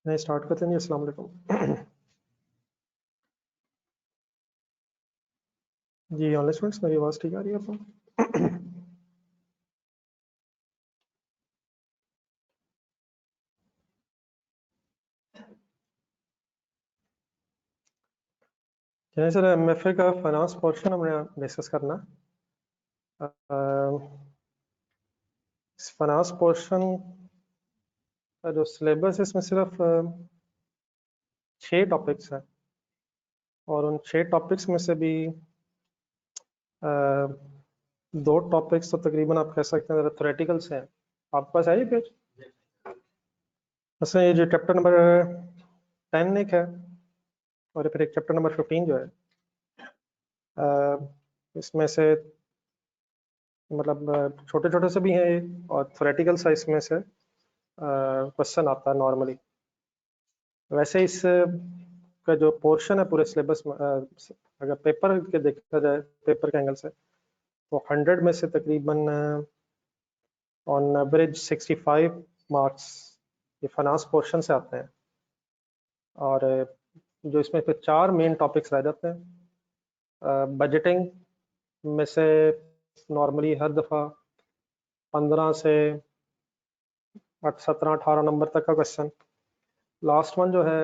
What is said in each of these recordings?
नहीं स्टार्ट करते हैं जी। अस्सलाम वालेकुम जी। ऑनलाइन स्टूडेंट्स, मेरी आवाज़ ठीक आ रही है आपको? चलिए सर, एमएफए का फाइनेंस पोर्शन हमने डिस्कस करना। इस फाइनेंस पोर्शन का जो सिलेबस है इसमें सिर्फ 6 टॉपिक्स हैं, और उन 6 टॉपिक्स में से भी 2 टॉपिक्स तो तकरीबन आप कह सकते हैं थ्योरेटिकल से हैं। आपके पास है ये पेज? वैसे ये जो चैप्टर नंबर 10 एक है, और फिर एक चैप्टर नंबर 15 जो है, इसमें से मतलब छोटे छोटे से भी हैं, और थ्योरेटिकल साइज में से क्वेश्चन आता है नॉर्मली। वैसे इस का जो पोर्शन है पूरे सिलेबस में, अगर पेपर के देखा जाए, पेपर के एंगल से, तो 100 में से तकरीबन ऑन एवरेज 65 मार्क्स ये फाइनेंस पोर्शन से आते हैं। और जो इसमें फिर 4 मेन टॉपिक्स रह जाते हैं। बजटिंग में से नॉर्मली हर दफ़ा 15 से 17-18 नंबर तक का क्वेश्चन। लास्ट वन जो है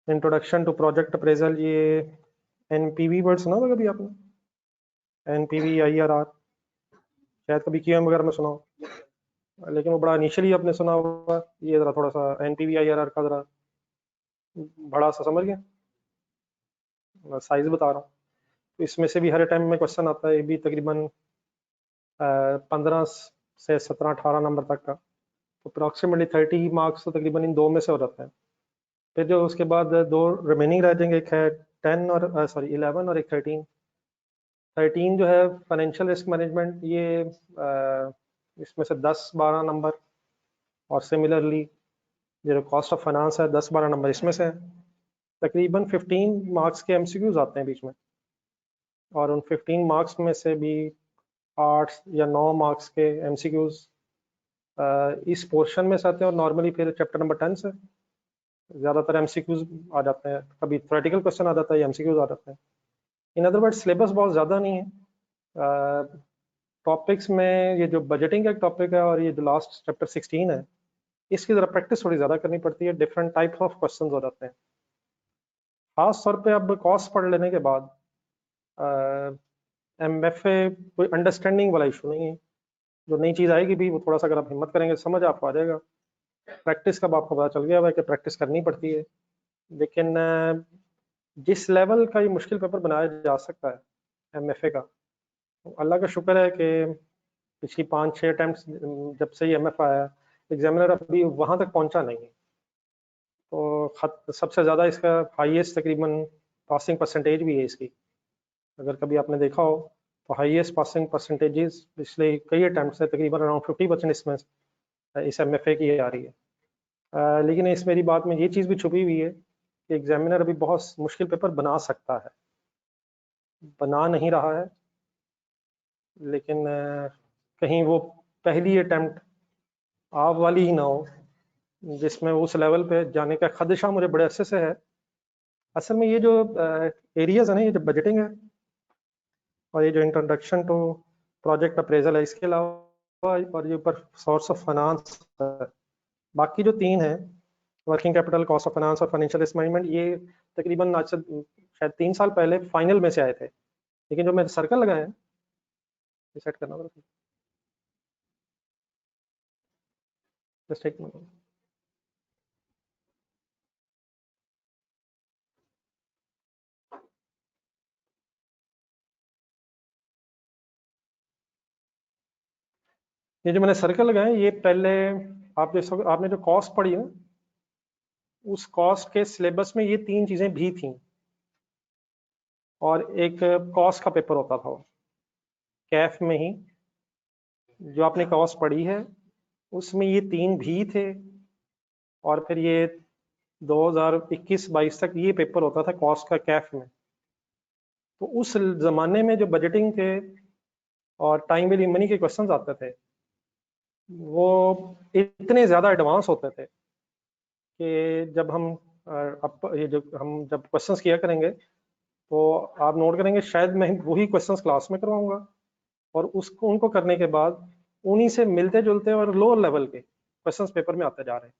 इंट्रोडक्शन टू प्रोजेक्ट अप्रेजल, ये एनपीवी वर्ड सुना होगा कभी आपने? एनपीवी, आईआरआर, शायद कभी क्यूएम वगैरह में सुना हो, लेकिन वो बड़ा इनिशियली आपने सुना होगा। ये ज़रा थोड़ा सा एनपीवी आईआरआर का ज़रा बड़ा सा, समझ गया साइज बता रहा हूँ। तो इसमें से भी हर टाइम में क्वेश्चन आता है, ये भी तकरीबन 15 से 17-18 नंबर तक का। तो अप्रॉक्सीमेटली 30 मार्क्स तो तकरीबन इन 2 में से हो जाते हैं। फिर जो उसके बाद 2 रिमेनिंग रह जाएंगे, एक है 10 और सॉरी 11 और एक 13। 13 जो है फाइनेंशियल रिस्क मैनेजमेंट, ये इसमें से 10-12 नंबर, और सिमिलरली जो कॉस्ट ऑफ फाइनेंस है 10-12 नंबर इसमें से है। तकरीबन 15 मार्क्स के एमसीक्यूज आते हैं बीच में, और उन 15 मार्क्स में से भी 8 या 9 मार्क्स के एमसीक्यूज इस पोर्शन में से आते हैं। और नॉर्मली फिर चैप्टर नंबर 10 से ज़्यादातर एमसीक्यूज आ जाते हैं, कभी थ्योरेटिकल क्वेश्चन आ जाता है या एमसीक्यूज आ जाते हैं। इन अदर वर्ड सिलेबस बहुत ज़्यादा नहीं है। टॉपिक्स में ये जो बजटिंग का एक टॉपिक है, और ये जो लास्ट चैप्टर 16 है, इसकी ज़रा प्रैक्टिस थोड़ी ज़्यादा करनी पड़ती है। डिफरेंट टाइप ऑफ क्वेश्चन हो जाते हैं। खास तौर पे अब कॉस्ट पढ़ लेने के बाद एमएफए कोई अंडरस्टैंडिंग वाला इशू नहीं है। जो नई चीज़ आएगी भी, वो थोड़ा सा अगर आप हिम्मत करेंगे समझ आपको आ जाएगा। प्रैक्टिस का आपको पता चल गया हुआ है कि प्रैक्टिस करनी पड़ती है। लेकिन जिस लेवल का ये मुश्किल पेपर बनाया जा सकता है एमएफए का, तो अल्लाह का शुक्र है कि पिछली 5-6 अटैम्प्ट जब से ही एमएफ आया, एग्जामिनर अभी वहाँ तक पहुँचा नहीं है। तो खत सबसे ज़्यादा इसका हाईएस्ट तकरीबन पासिंग परसेंटेज भी है इसकी। अगर कभी आपने देखा हो तो हाईएस्ट पासिंग परसेंटेजेस पिछले कई अटैम्प्ट से तकरीबन अराउंड 50% इसमें इस एमएफए की आ रही है। लेकिन इस मेरी बात में ये चीज़ भी छुपी हुई है कि एग्जामिनर अभी बहुत मुश्किल पेपर बना सकता है, बना नहीं रहा है। लेकिन कहीं वो पहली अटैम्प्ट आप वाली ही ना हो, जिसमें उस लेवल पे जाने का खदशा मुझे बड़े अच्छे से है। असल में ये जो एरियाज है ना, ये जो बजटिंग है और ये जो इंट्रोडक्शन टू प्रोजेक्ट अप्रेजल है, इसके अलावा और ये ऊपर सोर्स ऑफ फाइनेंस है, बाकी जो 3 है working capital, cost of finance और फाइनेंशियल रिस्क मैनेजमेंट, ये तकरीबन आज से शायद 3 साल पहले फाइनल में से आए थे। लेकिन जो मेरे सर्कल लगाए हैं, ये सेट करना पड़ता है। जस्ट एक मिनट। ये जो मैंने सर्कल लगाए, ये पहले आपने जो कॉस्ट पढ़ी है, उस कॉस्ट के सिलेबस में ये 3 चीजें भी थी। और एक कॉस्ट का पेपर होता था कैफ में ही, जो आपने कॉस्ट पढ़ी है उसमें ये 3 भी थे। और फिर ये 2021-22 तक ये पेपर होता था कॉस्ट का कैफ में। तो उस जमाने में जो बजटिंग के और टाइम वैल्यू मनी के क्वेश्चंस आते थे, वो इतने ज्यादा एडवांस होते थे कि जब हम ये जो हम जब क्वेश्चंस किया करेंगे तो आप नोट करेंगे शायद मैं वही क्वेश्चंस क्लास में करवाऊंगा और उसको उनको करने के बाद उन्हीं से मिलते जुलते और लोअर लेवल के क्वेश्चंस पेपर में आते जा रहे हैं।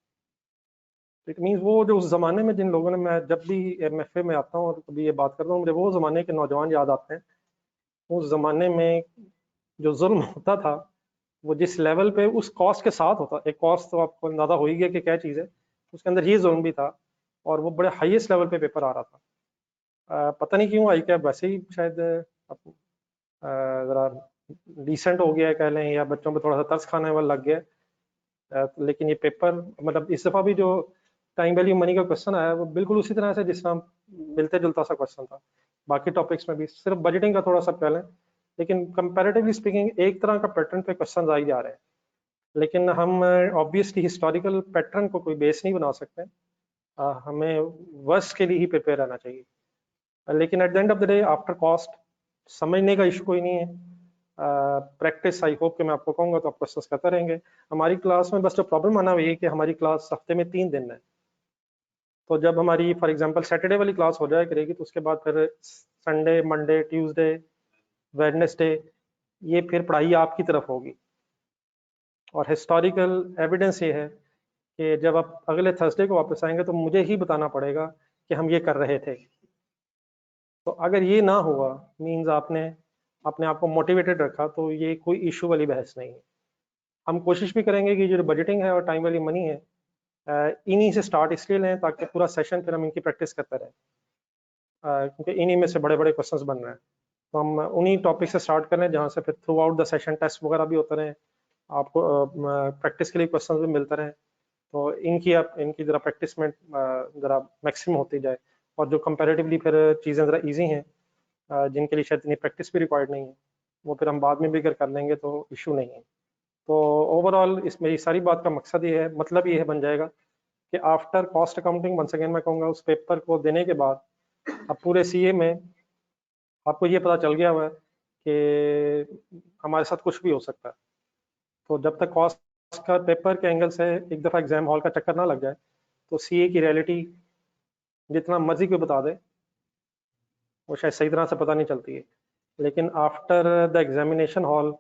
इट मीन्स वो जो उस जमाने में जिन लोगों ने, मैं जब भी एमएफए में आता हूँ और कभी ये बात करता हूँ, मुझे वो जमाने के नौजवान याद आते हैं। उस जमाने में जो जुल्म होता था वो जिस लेवल पे उस कॉस्ट के साथ होता, एक कॉस्ट तो आपको अंदाजा हो ही गया कि क्या चीज़ है, उसके अंदर ये जुल्म भी था और वो बड़े हाईएस्ट लेवल पे पेपर आ रहा था। पता नहीं क्यों आई कैब वैसे ही शायद ज़रा डिसेंट हो गया है कह लें, या बच्चों पे थोड़ा सा तरस खाने वाला लग गया है। लेकिन ये पेपर मतलब इस दफ़ा भी जो टाइम वैल्यू मनी का क्वेश्चन आया वो बिल्कुल उसी तरह से जिस तरह मिलते जुलता सा क्वेश्चन था। बाकी टॉपिक्स में भी सिर्फ बजटिंग का थोड़ा सा पहले, लेकिन कंपैरेटिवली स्पीकिंग एक तरह का पैटर्न पे क्वेश्चन आ ही जा रहे हैं। लेकिन हम ऑब्वियसली हिस्टोरिकल पैटर्न को कोई बेस नहीं बना सकते। हमें वर्स्ट के लिए ही प्रिपेयर रहना चाहिए। लेकिन at the end of the day after cost समझने का इशू कोई नहीं है। प्रैक्टिस आई होप कि मैं आपको कहूँगा तो आप क्वेश्चंस करते रहेंगे। हमारी क्लास में बस जो प्रॉब्लम आना हुई है कि हमारी क्लास हफ्ते में 3 दिन है, तो जब हमारी फॉर एग्जांपल सैटरडे वाली क्लास हो जाए करेगी तो उसके बाद फिर संडे, मंडे, ट्यूसडे, वेडनेसडे ये फिर पढ़ाई आपकी तरफ होगी। और हिस्टोरिकल एविडेंस ये है कि जब आप अगले थर्सडे को वापस आएंगे तो मुझे ही बताना पड़ेगा कि हम ये कर रहे थे। तो अगर ये ना हुआ मीन्स आपने अपने आप को मोटिवेटेड रखा, तो ये कोई इशू वाली बहस नहीं है। हम कोशिश भी करेंगे कि जो बजटिंग है और टाइम वाली मनी है इन्हीं से स्टार्ट इसलिए लें ताकि पूरा सेशन फिर हम इनकी प्रैक्टिस करते रहें, क्योंकि इन्हीं में से बड़े बड़े क्वेश्चंस बन रहे हैं। तो हम उन्हीं टॉपिक से स्टार्ट करें जहाँ से फिर throughout the session test वगैरह भी होते रहें, आपको प्रैक्टिस के लिए क्वेश्चन भी मिलते रहें। तो इनकी ज़रा प्रैक्टिस में ज़रा मैक्सिमम होती जाए, और जो कंपैरेटिवली फिर चीज़ें ज़रा इजी हैं जिनके लिए शायद इतनी प्रैक्टिस भी रिक्वायर्ड नहीं है, वो फिर हम बाद में भी अगर कर लेंगे तो इशू नहीं है। तो ओवरऑल इस मेरी सारी बात का मकसद ये है, मतलब ये है बन जाएगा कि after cost accounting once again मैं कहूँगा उस पेपर को देने के बाद अब पूरे सीए में आपको ये पता चल गया हुआ है कि हमारे साथ कुछ भी हो सकता है। तो जब तक कॉस्ट का पेपर के एंगल से एक दफ़ा एग्जाम हॉल का चक्कर ना लग जाए तो सीए की रियलिटी जितना मर्जी कोई बता दे वो शायद सही तरह से पता नहीं चलती है। लेकिन आफ्टर द एग्जामिनेशन हॉल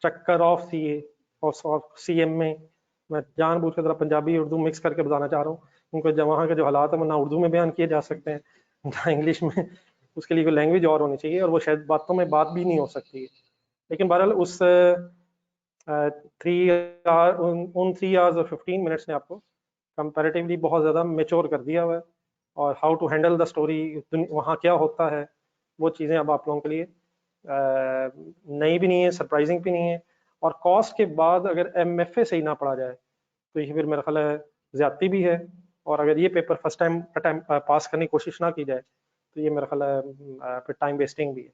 चक्कर ऑफ सीए और सीएम में मैं जानबूझ के जरा पंजाबी उर्दू मिक्स करके बताना चाह रहा हूँ, क्योंकि जब वहाँ के जो हालात है वो ना उर्दू में बयान किए जा सकते हैं ना इंग्लिश में, उसके लिए कोई लैंग्वेज और होनी चाहिए और वो शायद बातों में बात भी नहीं हो सकती है। लेकिन बहरहाल उस 3 आवर्स और 15 मिनट्स ने आपको कंपैरेटिवली बहुत ज़्यादा मेच्योर कर दिया हुआ है, और how to handle the story, वहाँ क्या होता है, वो चीज़ें अब आप लोगों के लिए नई भी नहीं है, सरप्राइजिंग भी नहीं है। और कॉस्ट के बाद अगर एमएफए सही ना पढ़ा जाए तो ये फिर मेरा ख्याल है ज्यादती भी है, और अगर ये पेपर फर्स्ट टाइम पास करने की कोशिश ना की जाए तो ये मेरा ख्याल है फिर टाइम वेस्टिंग भी है।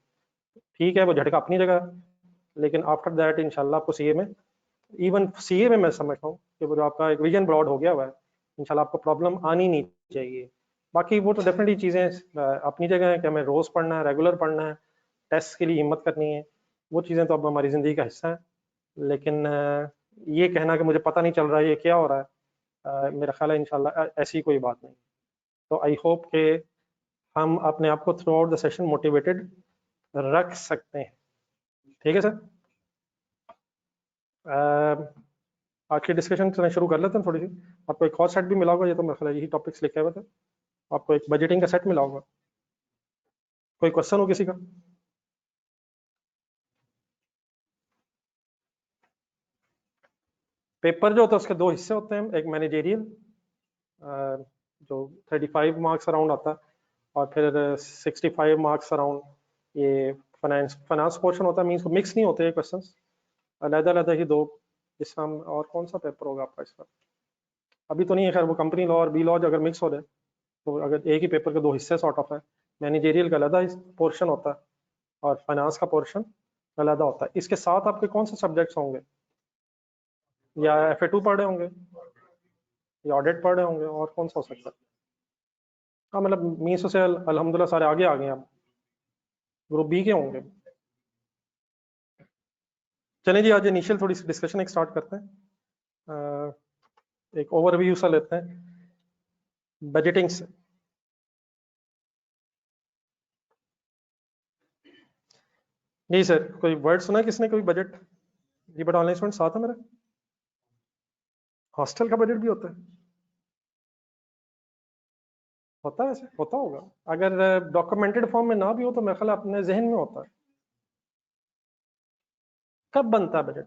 ठीक है, वो झटका अपनी जगह, लेकिन आफ्टर दैट इंशाल्लाह आपको सीए में, इवन सीए में मैं समझता हूँ कि वो जो आपका एक विजन ब्रॉड हो गया हुआ है, इंशाल्लाह आपको प्रॉब्लम आनी नहीं चाहिए। बाकी वो तो डेफिनेटली चीज़ें अपनी जगह है कि हमें रोज़ पढ़ना है, रेगुलर पढ़ना है, टेस्ट के लिए हिम्मत करनी है, वो चीज़ें तो अब हमारी ज़िंदगी का हिस्सा है। लेकिन ये कहना कि मुझे पता नहीं चल रहा है ये क्या हो रहा है, मेरा ख्याल है इंशाल्लाह ऐसी कोई बात नहीं। तो आई होप के हम अपने आप को through out the session motivated रख सकते हैं। ठीक है सर, आज की डिस्कशन करना शुरू कर लेते हैं थोड़ी सी। आपको एक और सेट भी मिला होगा, ये तो मेरे ख्याल है यही टॉपिक्स लिखे हुए थे, आपको एक बजटिंग का सेट मिला होगा। कोई क्वेश्चन हो किसी का? पेपर जो होता है उसके दो हिस्से होते हैं, एक मैनेजेरियल जो 35 मार्क्स अराउंड आता है, और फिर 65 मार्क्स अराउंड ये फाइनेंस पोर्शन होता है। मीन्स मिक्स नहीं होते क्वेश्चन, अलग अलग ही दो। इसका और कौन सा पेपर होगा आपका इसका अभी तो नहीं है, खैर वो कंपनी लॉ और बी लॉ अगर मिक्स हो जाए तो अगर एक ही पेपर के दो हिस्से सॉर्ट ऑफ है, मैनेजेरियल का अलग पोर्शन होता है और फाइनेंस का पोर्शन अलग होता है। इसके साथ आपके कौन से सब्जेक्ट्स होंगे? या FA2 पढ़ रहे होंगे, या ऑडिट पढ़ रहे होंगे, और कौन सा हो सकता है? हाँ मतलब मीन्स से अल्हम्दुलिल्लाह सारे आगे आ गए आप, ग्रुप बी के होंगे। चलें जी, आज इनिशियल थोड़ी सी डिस्कशन एक स्टार्ट करते हैं। एक ओवरव्यू सा लेते हैं बजटिंग से। नहीं सर, कोई वर्ड सुना किसने, कोई बजट? जी बट ऑनलाइन स्टूडेंट साथ है मेरा। हॉस्टल का बजट भी होता है? होता है, ऐसे होता होगा। अगर डॉक्यूमेंटेड फॉर्म में ना भी हो तो मेरे ख्याल अपने जहन में होता है। कब बनता है बजट?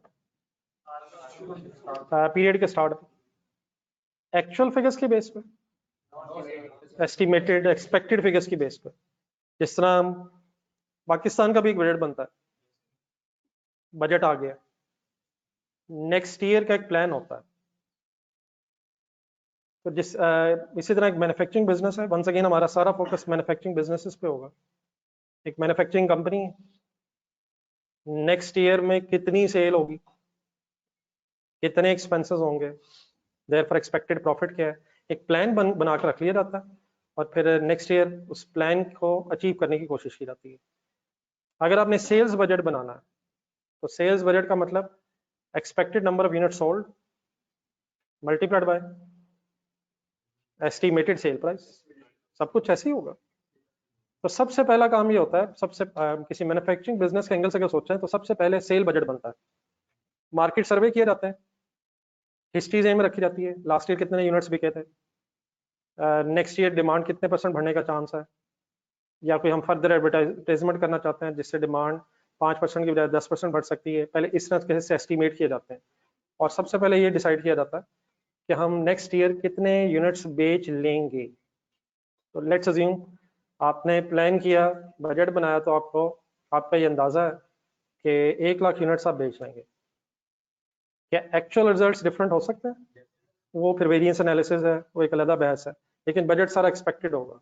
पीरियड के स्टार्ट पे, एक्चुअल फिगर्स के बेस पे, एस्टिमेटेड एक्सपेक्टेड फिगर्स की बेस पे। जिस तरह पाकिस्तान का भी एक बजट बनता है, बजट आ गया, नेक्स्ट ईयर का एक प्लान होता है। तो इसी तरह एक मैन्युफैक्चरिंग बिजनेस है, वंस अगेन हमारा सारा फोकस मैन्युफैक्चरिंग बिजनेसेस पे होगा। एक मैन्युफैक्चरिंग कंपनी, नेक्स्ट ईयर में कितनी सेल होगी, कितने एक्सपेंसेस होंगे, देयरफॉर एक्सपेक्टेड प्रॉफिट क्या है, एक प्लान बना कर रख लिया जाता है और फिर नेक्स्ट ईयर उस प्लान को अचीव करने की कोशिश की जाती है। अगर आपने सेल्स बजट बनाना है तो सेल्स बजट का मतलब expected number of unit sold multiplied by estimated sale price, सब कुछ ऐसे ही होगा। तो सबसे पहला काम ये होता है, किसी मैन्युफैक्चरिंग बिजनेस के एंगल से अगर सोचें तो सबसे पहले सेल बजट बनता है, मार्केट सर्वे किए जाते हैं, हिस्ट्री में रखी जाती है, लास्ट ईयर कितने यूनिट्स बिके थे, नेक्स्ट ईयर डिमांड कितने % बढ़ने का चांस है, या कोई हम फर्दर एडवर्टाइजमेंट करना चाहते हैं जिससे डिमांड 5% की बजाय 10% बढ़ सकती है, पहले इस तरह से एस्टिमेट किए जाते हैं। और सबसे पहले ये डिसाइड किया जाता है कि हम नेक्स्ट ईयर कितने यूनिट्स बेच लेंगे। तो लेट्स अज्यूम आपने प्लान किया, बजट बनाया, तो आपका ये अंदाजा है कि 1 लाख यूनिट्स आप बेच लेंगे। क्या एक्चुअल रिजल्ट्स डिफरेंट हो सकते हैं? वो फिर वेरिएंस एनालिसिस है, वो एक अलग बहस है, लेकिन बजट सारा एक्सपेक्टेड होगा।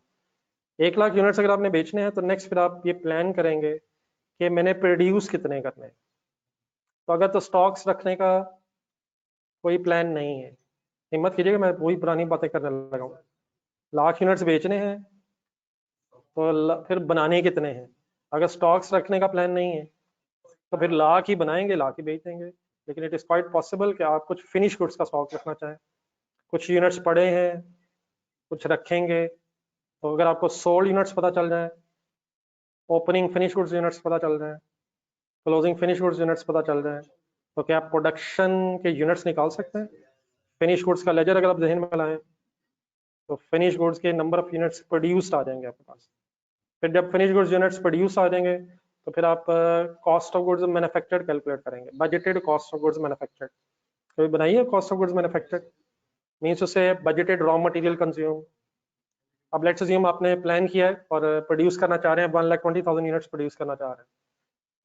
1 लाख यूनिट्स अगर आपने बेचने हैं तो नेक्स्ट फिर आप ये प्लान करेंगे कि मैंने प्रोड्यूस कितने करने हैं। तो अगर तो स्टॉक्स रखने का कोई प्लान नहीं है, हिम्मत कीजिएगा मैं वही पुरानी बातें करने लगा हूँ, लाख यूनिट्स बेचने हैं तो फिर बनाने कितने हैं। अगर स्टॉक्स रखने का प्लान नहीं है तो फिर लाख ही बनाएंगे, लाख ही बेच देंगे। लेकिन इट इज़ क्वाइट पॉसिबल कि आप कुछ फिनिश गुड्स का स्टॉक रखना चाहें, कुछ यूनिट्स पड़े हैं, कुछ रखेंगे। तो अगर आपको सोल्ड यूनिट्स पता चल जाए, ओपनिंग फिनिश गुड्स यूनिट्स पता चल जाए, क्लोजिंग फिनिश गुड्स यूनिट्स पता चल जाए, तो क्या आप प्रोडक्शन के यूनिट्स निकाल सकते हैं? फिनिश गुड्स का लेजर अगर आप जहन में लाएं तो फिनिश गुड्स के नंबर ऑफ यूनिट्स प्रोड्यूस्ड आ जाएंगे आपके पास। फिर जब फिनिश गुड्स यूनिट्स प्रोड्यूस आ जाएंगे तो फिर आप cost of goods manufactured calculate करेंगे, budgeted cost of goods manufactured. कभी बनाइए cost of goods manufactured, means उससे बजटेड रॉ मटेरियल कंज्यूम। अब लेट्स अज्यूम आपने प्लान किया है और प्रोड्यूस करना चाह रहे हैं, 1,20,000 यूनिट्स प्रोड्यूस करना चाह रहे हैं।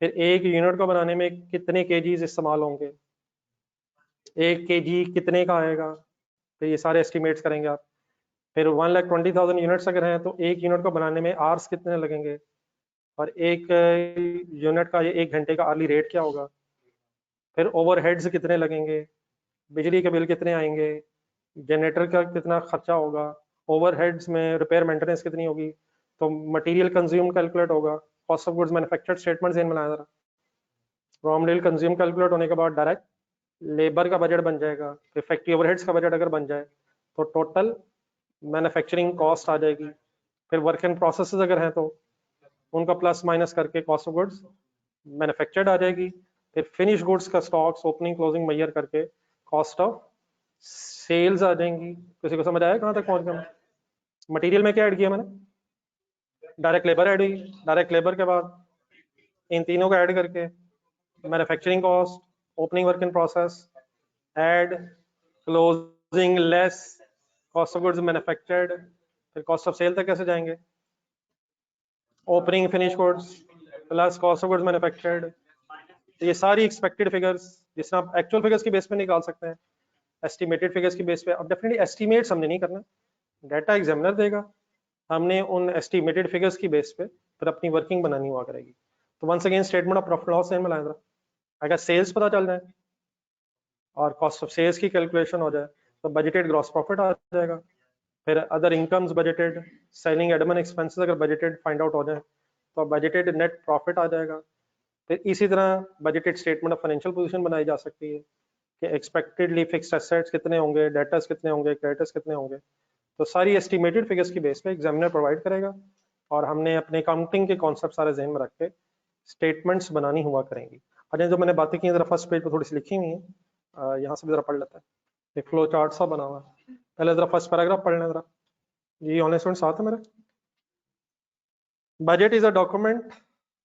फिर एक यूनिट को बनाने में कितने केजीज इस्तेमाल होंगे, 1 kg कितने का आएगा, तो ये सारे एस्टिमेट्स करेंगे आप। फिर 1,20,000 यूनिट्स अगर हैं तो एक यूनिट को बनाने में आवर्स कितने लगेंगे, और एक यूनिट का ये 1 घंटे का अर्ली रेट क्या होगा। फिर ओवरहेड्स कितने लगेंगे, बिजली के बिल कितने आएंगे, जनरेटर का कितना खर्चा होगा, ओवरहेड्स में रिपेयर मेंटेनेंस कितनी होगी। तो मटेरियल कंज्यूम कैलकुलेट होगा, cost of goods manufactured statement में लाया जरा, रॉ मटेरियल कंज्यूम कैलकुलेट होने के बाद डायरेक्ट लेबर का बजट बन जाएगा, फिर फैक्ट्री ओवरहेड्स का बजट अगर बन जाए तो टोटल मैन्युफैक्चरिंग कॉस्ट आ जाएगी। फिर वर्क इन प्रोसेसेस अगर हैं तो उनका प्लस माइनस करके कॉस्ट ऑफ गुड्स मैन्युफैक्चर्ड आ जाएगी। फिर फिनिश गुड्स का स्टॉक्स ओपनिंग क्लोजिंग मैयर करके कॉस्ट ऑफ सेल्स आ जाएंगी। किसी को समझ आया कहाँ तक पहुंच गया? मटेरियल में क्या ऐड किया मैंने? डायरेक्ट लेबर ऐड हुई, डायरेक्ट लेबर के बाद इन तीनों को ऐड करके manufacturing cost, opening work in process, add closing less cost of goods manufactured, फिर कॉस्ट ऑफ सेल तक कैसे जाएंगे, opening finish goods plus cost of goods manufactured. ये सारी एक्सपेक्टेड फिगर्स जिसमें आप एक्चुअल फिगर्स की बेस पे निकाल सकते हैं, एस्टिमेटेड फिगर्स की बेस पे। अब डेफिनेटली एस्टिमेट्स हमने नहीं करना, डाटा एग्जामिनर देगा, हमने उन एस्टिमेटेड फिगर्स की बेस पे फिर अपनी वर्किंग बनानी हुआ करेगी। तो once again statement of profit loss में लाया, अगर सेल्स पता चल जाए और कॉस्ट ऑफ सेल्स की कैलकुलेशन हो जाए तो बजटेड ग्रॉस प्रॉफिट आ जाएगा। फिर other incomes budgeted, selling admin expenses अगर बजटेड फाइंड आउट हो जाए तो बजटेड नेट प्रॉफिट आ जाएगा। फिर इसी तरह budgeted statement of financial position बनाई जा सकती है। कि एक्सपेक्टेडली फिक्स्ड एसेट्स कितने होंगे, डेटर्स कितने होंगे, क्रेडिटर्स कितने होंगे। तो सारी एस्टिमेटेड फिगर्स की बेस पे एग्जामिनर प्रोवाइड करेगा और हमने अपने अकाउंटिंग के कॉन्सेप्ट सारे जहन में रख के स्टेटमेंट्स बनानी हुआ करेंगी। अच्छा, जो मैंने बातें की जरा फर्स्ट पेज पर थोड़ी सी लिखी हुई है, यहाँ से भी जरा पढ़ लेते हैं। एक फ्लो चार्ट सा बना हुआ है, पहले जरा फर्स्ट पैराग्राफ पढ़ लें जरा। जी ऑनलाइन स्टूडेंट साथ है मेरे। Budget is a document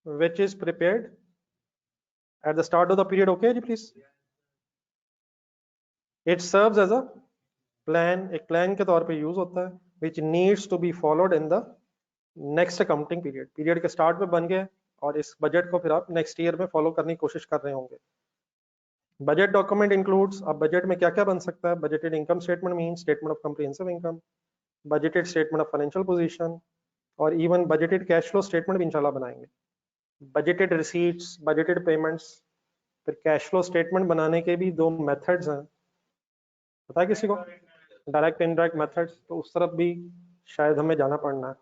which is prepared at the start of the period. Okay जी please. It serves as a plan, एक plan के तौर पे यूज होता है, which needs to be followed in the next accounting period. Period के start में बन गया और इस बजट को फिर आप नेक्स्ट ईयर में फॉलो करने की कोशिश कर रहे होंगे। बजट डॉक्यूमेंट इंक्लूड्स, अब बजट में क्या क्या बन सकता है? Budgeted income statement mean statement of comprehensive income, budgeted statement of financial position, और even budgeted cash flow statement भी इंशाल्लाह बनाएंगे। Budgeted receipts, budgeted payments. फिर कैश फ्लो स्टेटमेंट बनाने के भी दो मेथड्स हैं, पता है किसी को? डायरेक्ट इनडायरेक्ट मेथड्स, तो उस तरफ भी शायद हमें जाना पड़ना है।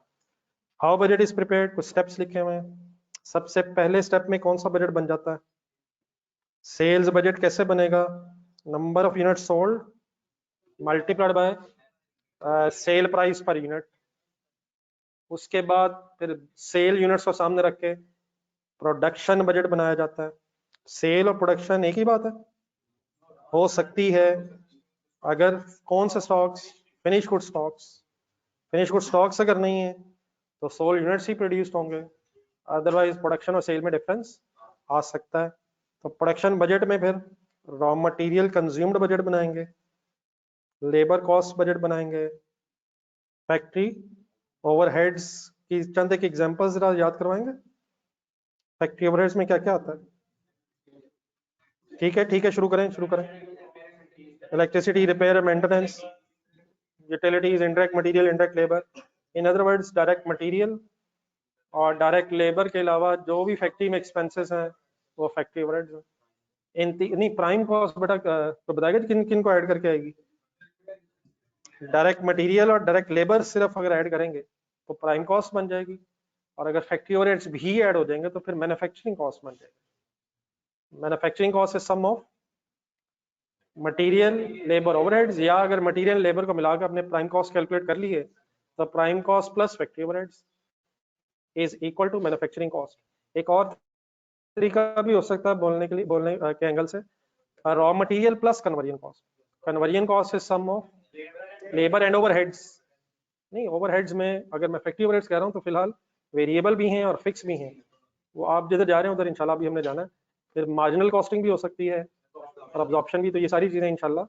हाउ बजट इज प्रिपेयर्ड, कुछ स्टेप्स लिखे हुए हैं। सबसे पहले स्टेप में कौन सा बजट बन जाता है? सेल्स बजट कैसे बनेगा? Number of unit sold multiplied by sale price per unit. उसके बाद फिर सेल यूनिट्स को सामने रख के प्रोडक्शन बजट बनाया जाता है। सेल और प्रोडक्शन एक ही बात है? हो सकती है अगर कौन से stocks? Finish good stocks. Finish good stocks अगर नहीं है तो सोल्ड यूनिट्स ही प्रोड्यूस्ड होंगे, अदरवाइज प्रोडक्शन और सेल में डिफरेंस आ सकता है। तो प्रोडक्शन बजट में फिर रॉ मटेरियल कंज्यूम्ड बजट बनाएंगे, लेबर कॉस्ट बजट बनाएंगे, फैक्ट्री ओवरहेड्स की चंद एक एग्जांपल्स जरा याद करवाएंगे। फैक्ट्री ओवरहेड्स में क्या क्या आता है? ठीक है शुरू करें। Electricity, repair, maintenance, utilities, indirect material, indirect labour. In other words direct material और डायरेक्ट लेबर के अलावा जो भी फैक्ट्री में एक्सपेंसेस हैं वो फैक्ट्री ओवरहेड्स हैं। नहीं, प्राइम कॉस्ट बेटा तो बताएगा किन किन को ऐड करके आएगी? डायरेक्ट मटेरियल और डायरेक्ट लेबर सिर्फ अगर ऐड करेंगे तो प्राइम कॉस्ट बन जाएगी, और अगर फैक्ट्री ओवरहेड्स भी ऐड हो जाएंगे तो फिर मैन्युफैक्चरिंग कॉस्ट बन जाएगी। Manufacturing cost is sum of material, labour, overheads, या अगर मटेरियल लेबर को मिलाकर अपने प्राइम कॉस्ट कैलकुलेट कर लिए तो prime cost plus factory overheads is equal to manufacturing cost. एक और तरीका भी हो सकता है बोलने के एंगल से, raw material plus conversion cost. Conversion cost is sum of labour and overheads. नहीं, ओवरहेड्स में अगर मैं फैक्ट्री ओवरहेड्स कह रहा हूँ तो फिलहाल वेरिएबल भी हैं और फिक्स भी हैं, वो आप जिधर जा रहे हैं उधर इंशाल्लाह भी हमने जाना है। फिर मार्जिनल कॉस्टिंग भी हो सकती है और अब्जॉर्प्शन भी, तो ये सारी चीजें इंशाल्लाह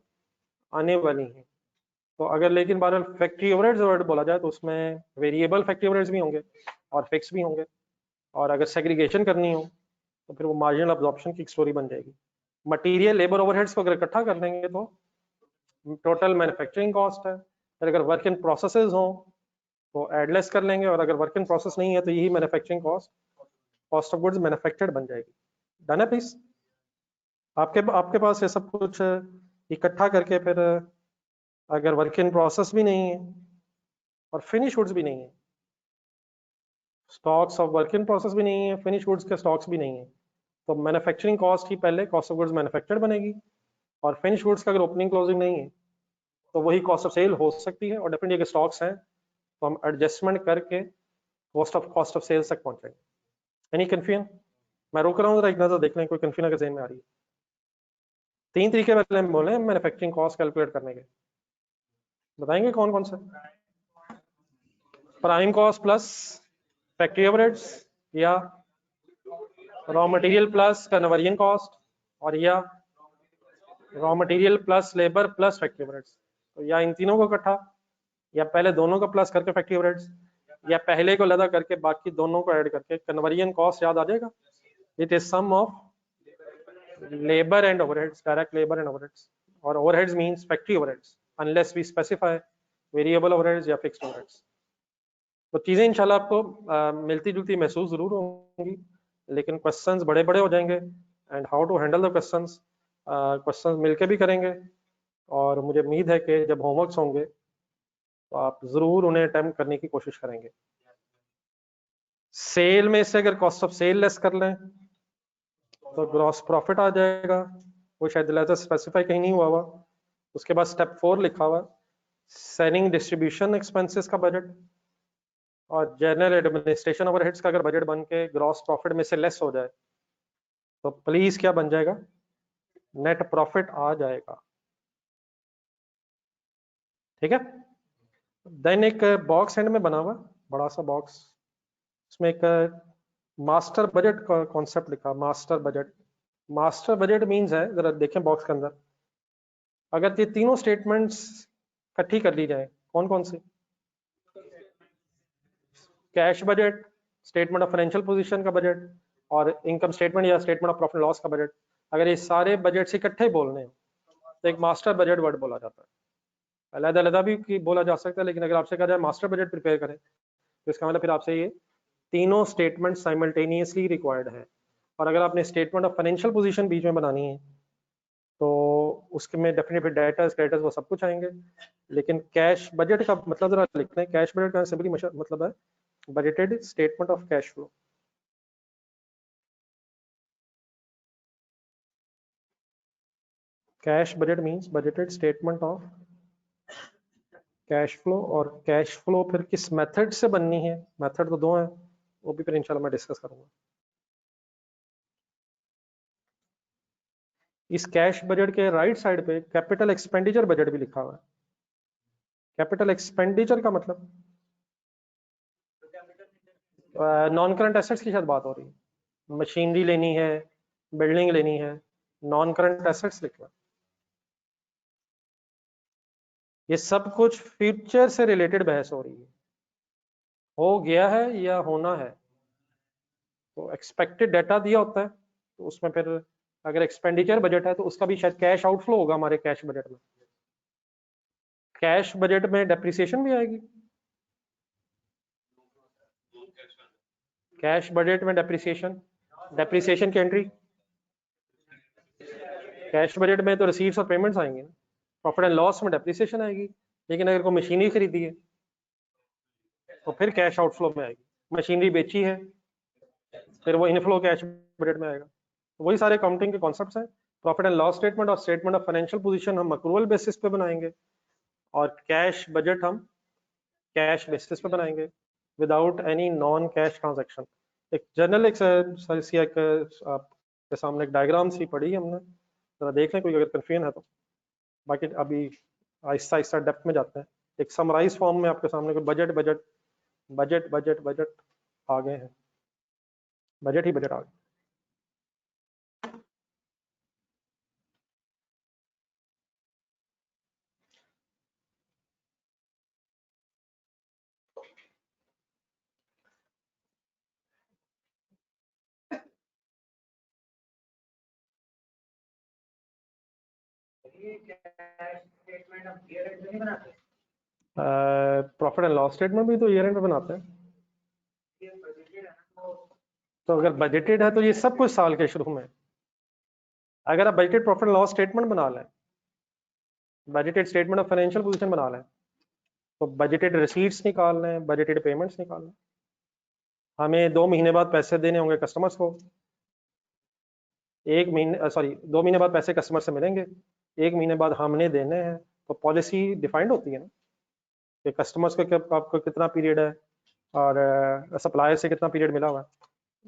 आने वाली हैं। तो अगर लेकिन बहरहाल फैक्ट्री ओवरहेड्स वर्ड बोला जाए तो उसमें वेरिएबल फैक्ट्री ओवरहेड्स भी होंगे और फिक्स भी होंगे, और अगर सेग्रीगेशन करनी हो तो फिर वो मार्जिनल अब्जॉर्प्शन की स्टोरी बन जाएगी। मटेरियल, लेबर, ओवरहेड्स को अगर इकट्ठा कर देंगे तो टोटल मैन्युफैक्चरिंग कॉस्ट है। फिर अगर वर्क इन प्रोसेसेस हो तो एडलेस कर लेंगे, और अगर वर्क इन प्रोसेस नहीं है तो यही manufacturing cost, cost of goods manufactured बन जाएगी। डन है प्लीज? आपके पास ये सब कुछ इकट्ठा करके फिर अगर वर्क इन प्रोसेस भी नहीं है और फिनिश गुड्स भी नहीं है, stocks of work in process भी नहीं है, फिनिश गुड्स के स्टॉक्स भी नहीं है, तो मैन्युफैक्चरिंग कॉस्ट ही पहले कॉस्ट ऑफ गुड्स मैन्युफैक्चर्ड बनेगी, और फिनिश गुड्स का अगर ओपनिंग क्लोजिंग नहीं है तो वही कॉस्ट ऑफ सेल हो सकती है, और डेफिनेटली अगर स्टॉक्स हैं तो हम एडजस्टमेंट करके कॉस्ट ऑफ सेल्स तक पहुंचेंगे। Any confusion? मैं रोक रहा हूँ, जरा एक नजर देख लें कोई कंफ्यूजन अगर ज़हन में आ रही है। 3 तरीके पहले हम बोले मैन्युफैक्चरिंग कॉस्ट कैलकुलेट करने के, बताएंगे कौन कौन से? Prime cost plus factory overheads, या raw material plus conversion cost, और या raw material plus labour plus factory overheads. तो या इन तीनों को इकट्ठा, या पहले दोनों को प्लस करके फैक्ट्री ओवरहेड्स, या पहले को लदा करके बाकी दोनों को ऐड करके कन्वर्जन कॉस्ट याद आ जाएगा। It is sum of labour and overheads, direct labour and overheads, और overheads means factory overheads unless we specify variable overheads या फिक्स्ड ओवरहेड्स। तो चीजें इंशाल्लाह आपको मिलती जुलती महसूस जरूर होंगी, लेकिन क्वेश्चंस बड़े बड़े हो जाएंगे, and how to handle the questions मिलके भी करेंगे, और मुझे उम्मीद है कि जब होमवर्क्स होंगे तो आप जरूर उन्हें अटेम्प्ट करने की कोशिश करेंगे। सेल में से अगर कॉस्ट ऑफ सेल लेस कर लें तो ग्रॉस प्रॉफिट आ जाएगा, वो शायद लेटर स्पेसिफाई कहीं नहीं हुआ हुआ। उसके बाद स्टेप 4 लिखा हुआ सेलिंग डिस्ट्रीब्यूशन एक्सपेंसेस का बजट, और जनरल एडमिनिस्ट्रेशन ओवरहेड्स का अगर बजट बन के ग्रॉस प्रॉफिट में से लेस हो जाए तो प्लीज क्या बन जाएगा, नेट प्रॉफिट आ जाएगा। ठीक है। देन एक बॉक्स एंड में बना हुआ बड़ा सा बॉक्स, उसमें एक मास्टर बजट का कॉन्सेप्ट लिखा। Master budget, master budget means है, जरा देखें बॉक्स के अंदर, अगर ये तीनों स्टेटमेंट्स इकट्ठी कर ली जाए, कौन कौन सी, cash budget, statement of financial position का बजट, और इनकम स्टेटमेंट या स्टेटमेंट ऑफ प्रॉफिट लॉस का बजट, अगर ये सारे बजट इकट्ठे बोलने हैं तो एक मास्टर बजट वर्ड बोला जाता है। अलग-अलग भी बोला जा सकता है, लेकिन अगर आपसे कहा जाए मास्टर बजट प्रिपेयर करें तो इसका मतलब फिर आपसे ये तीनों स्टेटमेंट साइमल्टेनियसली रिक्वायर्ड है। और अगर आपने स्टेटमेंट ऑफ फाइनेंशियल पोजीशन बीच में बनानी है तो उसके में डेफिनेटली डेटर्स क्रेडिटर्स वो सब कुछ आएंगे, लेकिन कैश बजट का मतलब जरा लिख लें। कैश बजट का सिंपली मतलब है budgeted statement of cash flow. Cash budget means budgeted statement of cash flow, और कैश फ्लो फिर किस मेथड से बननी है, मेथड तो दो हैं, वो भी फिर इंशाल्लाह मैं डिस्कस करूंगा। इस कैश बजट के राइट साइड पे कैपिटल एक्सपेंडिचर बजट भी लिखा हुआ है। कैपिटल एक्सपेंडिचर का मतलब नॉन करंट एसेट्स की शायद बात हो रही है, मशीनरी लेनी है, बिल्डिंग लेनी है, नॉन करंट एसेट्स लिखना। ये सब कुछ फ्यूचर से रिलेटेड बहस हो रही है, हो गया है या होना है। तो एक्सपेक्टेड डाटा दिया होता है, तो उसमें फिर अगर एक्सपेंडिचर बजट है तो उसका भी शायद कैश आउटफ्लो होगा हमारे कैश बजट में। कैश बजट में डेप्रिसिएशन भी आएगी, कैश बजट में डेप्रिसिएशन, डेप्रिसिएशन की एंट्री कैश बजट में तो रिसीट्स और पेमेंट्स आएंगे ना, प्रॉफिट एंड लॉस में डेप्रिसिएशन आएगी, लेकिन अगर कोई मशीनरी खरीदी है तो फिर कैश आउटफ्लो में आएगी। मशीनरी बेची है फिर वो इनफ्लो कैश बजट में आएगा। तो वही सारे अकाउंटिंग के कॉन्सेप्ट्स हैं। प्रॉफिट एंड लॉस स्टेटमेंट और स्टेटमेंट ऑफ फाइनेंशियल पोजीशन हम अक्रूवल बेसिस पे बनाएंगे, और कैश बजट हम कैश बेसिस पे बनाएंगे without any non cash transaction. एक जनरल एक आपके सामने एक डायग्राम सी पड़ी हमने, जरा देख लें कोई अगर कन्फ्यूजन है तो। बाकी अभी आहिस्ता आहिस्ता डेप्थ में जाते हैं। एक समराइज फॉर्म में आपके सामने कोई budget budget budget budget budget आ गए हैं, बजट ही बजट आ गए। प्रॉफिट एंड लॉस स्टेटमेंट भी तो ईयर एंड में बनाते हैं। तो अगर बजटेड है तो ये सब कुछ साल के शुरू में। अगर आप budgeted profit and loss statement बना लें, budgeted statement of financial position बना लें, तो बजटेड रिसीट्स निकाल लें, बजटेड पेमेंट्स निकाल लें। हमें 2 महीने बाद पैसे देने होंगे कस्टमर्स को, 2 महीने बाद पैसे कस्टमर से मिलेंगे, 1 महीने बाद हमने देने हैं। तो पॉलिसी डिफाइंड होती है ना कि कस्टमर्स को आपको कितना पीरियड है और सप्लायर से कितना पीरियड मिला हुआ है,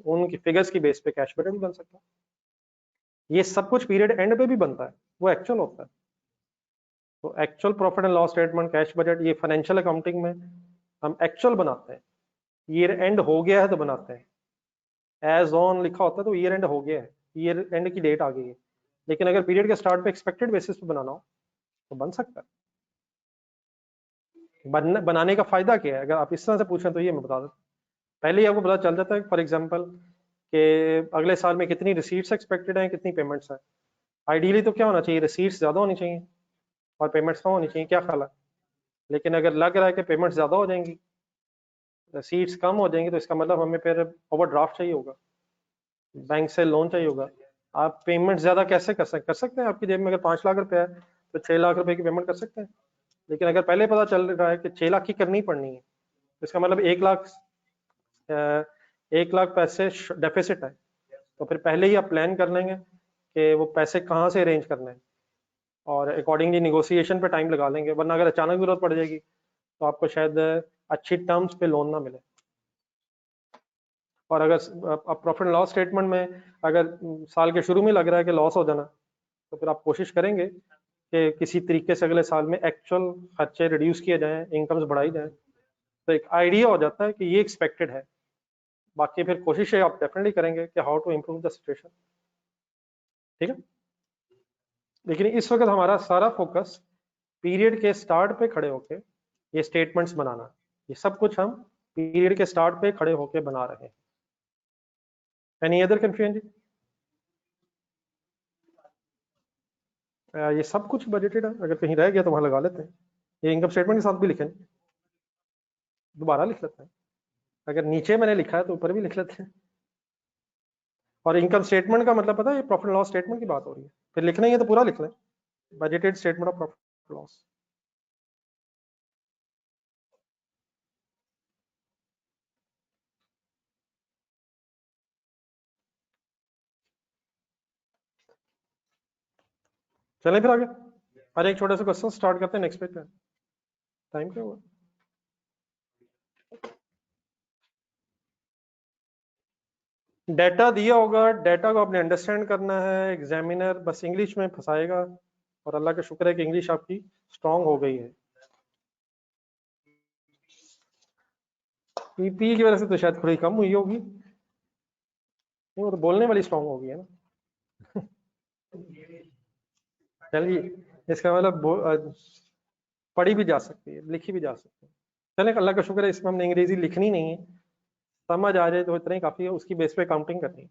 उनकी फिगर्स की बेस पे कैश बजट भी बन सकता है। ये सब कुछ पीरियड एंड पे भी बनता है, वो एक्चुअल होता है। तो actual profit and loss statement, cash budget, ये फाइनेंशियल अकाउंटिंग में हम एक्चुअल बनाते हैं। ईयर एंड हो गया है तो बनाते हैं, एज ऑन लिखा होता है तो ईयर एंड हो गया है, ईयर एंड की डेट आ गई है। लेकिन अगर पीरियड के स्टार्ट पे एक्सपेक्टेड बेसिस पे बनाना हो तो बन सकता है। बनाने का फायदा क्या है, अगर आप इस तरह से पूछें तो ये मैं बता दूं। पहले ही आपको पता चल जाता है फॉर एग्जांपल कि अगले साल में कितनी रिसीट्स एक्सपेक्टेड हैं, कितनी पेमेंट्स हैं। आइडियली तो क्या होना चाहिए, रिसीट्स ज्यादा होनी चाहिए और पेमेंट्स कम होनी चाहिए, क्या ख्याल है। लेकिन अगर लग रहा है कि पेमेंट्स ज्यादा हो जाएंगी, रिसीट्स कम हो जाएंगी, तो इसका मतलब हमें फिर ओवरड्राफ्ट चाहिए होगा, बैंक से लोन चाहिए होगा। आप पेमेंट ज्यादा कैसे कर सकते हैं, आपकी जेब में अगर 5 लाख रुपए है तो 6 लाख रुपए की पेमेंट कर सकते हैं। लेकिन अगर पहले पता चल रहा है कि 6 लाख की करनी पड़नी है, तो इसका मतलब 1 लाख पैसे डेफिसिट है, तो फिर पहले ही आप प्लान कर लेंगे कि वो पैसे कहाँ से अरेंज करने हैं, और अकॉर्डिंगली निगोशिएशन पे टाइम लगा लेंगे, वरना अगर अचानक जरूरत पड़ जाएगी तो आपको शायद अच्छी टर्म्स पे लोन ना मिले। और अगर प्रॉफिट एंड लॉस स्टेटमेंट में अगर साल के शुरू में लग रहा है कि लॉस हो जाना, तो फिर आप कोशिश करेंगे कि किसी तरीके से अगले साल में एक्चुअल खर्चे रिड्यूस किए जाएं, इनकम्स बढ़ाई जाएं, तो एक आइडिया हो जाता है कि ये एक्सपेक्टेड है। बाकी फिर कोशिश है आप डेफिनेटली करेंगे कि how to improve the situation, ठीक है। लेकिन इस वक्त हमारा सारा फोकस पीरियड के स्टार्ट पे खड़े होके ये स्टेटमेंट्स बनाना, ये सब कुछ हम पीरियड के स्टार्ट पे खड़े होके बना रहे हैं। एनी अदर कंफ्यूजन जी? ये सब कुछ बजटेड है, अगर कहीं रह गया तो वहां लगा लेते हैं। ये इनकम स्टेटमेंट के साथ भी लिखें, दोबारा लिख लेते हैं, अगर नीचे मैंने लिखा है तो ऊपर भी लिख लेते हैं। और इनकम स्टेटमेंट का मतलब पता है, ये प्रॉफिट एंड लॉस स्टेटमेंट की बात हो रही है, फिर लिखना ही है तो पूरा लिख लें, budgeted statement of profit loss. चलें फिर आगे, और एक छोटा सा क्वेश्चन स्टार्ट करते हैं नेक्स्ट पेज पे। टाइम क्या हुआ? डेटा दिया होगा, डेटा को आपने अंडरस्टैंड करना है, एग्जामिनर बस इंग्लिश में फंसाएगा, और अल्लाह का शुक्र है कि इंग्लिश आपकी स्ट्रांग हो गई है। पीपी की वजह से तो शायद थोड़ी कम हुई होगी, नहीं वो तो बोलने वाली स्ट्रांग हो गई है ना। चलिए, इसका मतलब पढ़ी भी जा सकती है, लिखी भी जा सकती है। चले, अल्लाह का शुक्र है इसमें हमने अंग्रेजी लिखनी नहीं है, समझ आ जाए तो इतना ही काफी है, उसकी बेस पे काउंटिंग करनी है।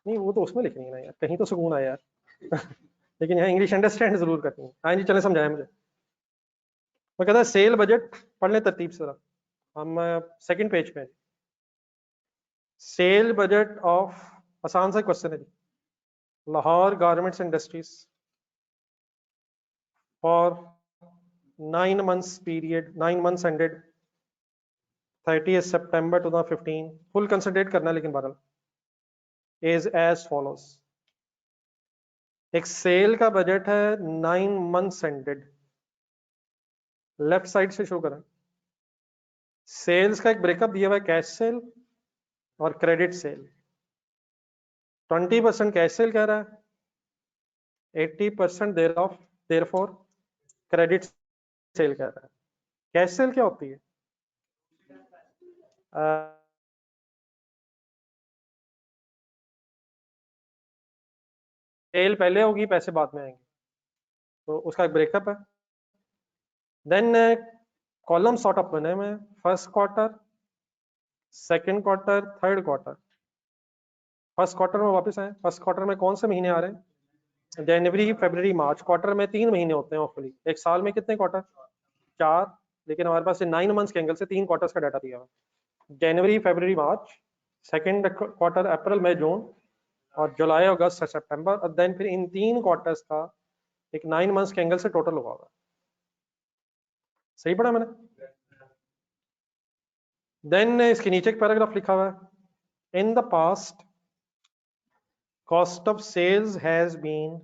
नहीं वो तो उसमें लिखनी है ना यार, कहीं तो सुकून आया यार। लेकिन यहाँ इंग्लिश अंडरस्टैंड जरूर करनी है। हाँ जी, चले समझाया मुझे। मैं कहता है सेल बजट पढ़ लें तरतीब से, हम सेकंड पेज पे। सेल बजट ऑफ, आसान सा क्वेश्चन है जी, Lahore garments industries for 9 months period, 9 months ended 30th September 2015, full concentrate करना है लेकिन बहरहाल, इज एज फॉलोज। एक सेल का बजट है 9 months एंडेड, लेफ्ट साइड से शो करें। सेल्स का एक ब्रेकअप दिया हुआ है, कैश सेल और क्रेडिट सेल। 20% कैश सेल कह रहा है, 80% देर फॉर क्रेडिट सेल कह रहा है। कैश सेल क्या होती है? सेल पहले होगी, पैसे बाद में आएंगे, तो उसका एक ब्रेकअप है। देन कॉलम सॉर्ट ऑफ बने हुए हैं, first quarter, second quarter, third quarter. First quarter में वापस आए, फर्स्ट क्वार्टर में कौन से महीने आ रहे हैं? जनवरी, फरवरी, मार्च। क्वार्टर में 3 महीने होते हैं ऑफली, एक साल में कितने क्वार्टर? 4। लेकिन हमारे पास 9 months के एंगल से 3 क्वार्टर्स का डाटा दिया हुआ है, जनवरी, फरवरी, मार्च, सेकंड क्वार्टर अप्रैल, मई, जून, और जुलाई, अगस्त, सितंबर। और देन फिर इन 3 क्वार्टर्स का एक 9 months के एंगल से टोटल हुआ होगा। सही पढ़ा मैंने? देन इसके नीचे एक पैराग्राफ लिखा हुआ है, in the past cost of sales has been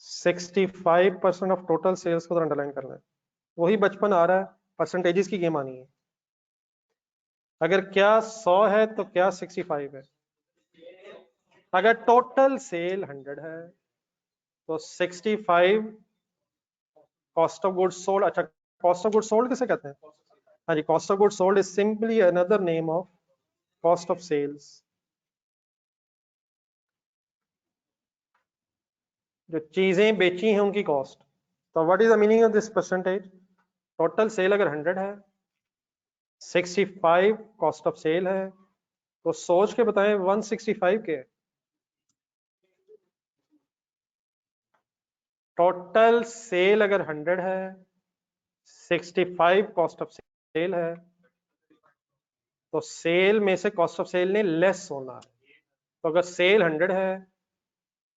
65% of total sales को अंडरलाइन करना है। वही बचपन आ रहा है, परसेंटेजेस की गेम आनी है। अगर क्या 100 है तो क्या 65 है? अगर टोटल सेल 100 है तो 65 कॉस्ट ऑफ गुड्स सोल्ड। अच्छा, कॉस्ट ऑफ गुड्स सोल्ड किसे कहते हैं? हाँ जी, cost of goods sold is simply another name of cost of sales. जो चीजें बेची हैं उनकी कॉस्ट। तो what is the meaning of this percentage? Total sale अगर 100 है, 65 कॉस्ट ऑफ सेल है, तो सोच के बताएं 165 के? टोटल सेल अगर 100 है, 65 कॉस्ट ऑफ सेल है, तो सेल में से कॉस्ट ऑफ सेल ने लेस होना है। तो अगर सेल 100 है,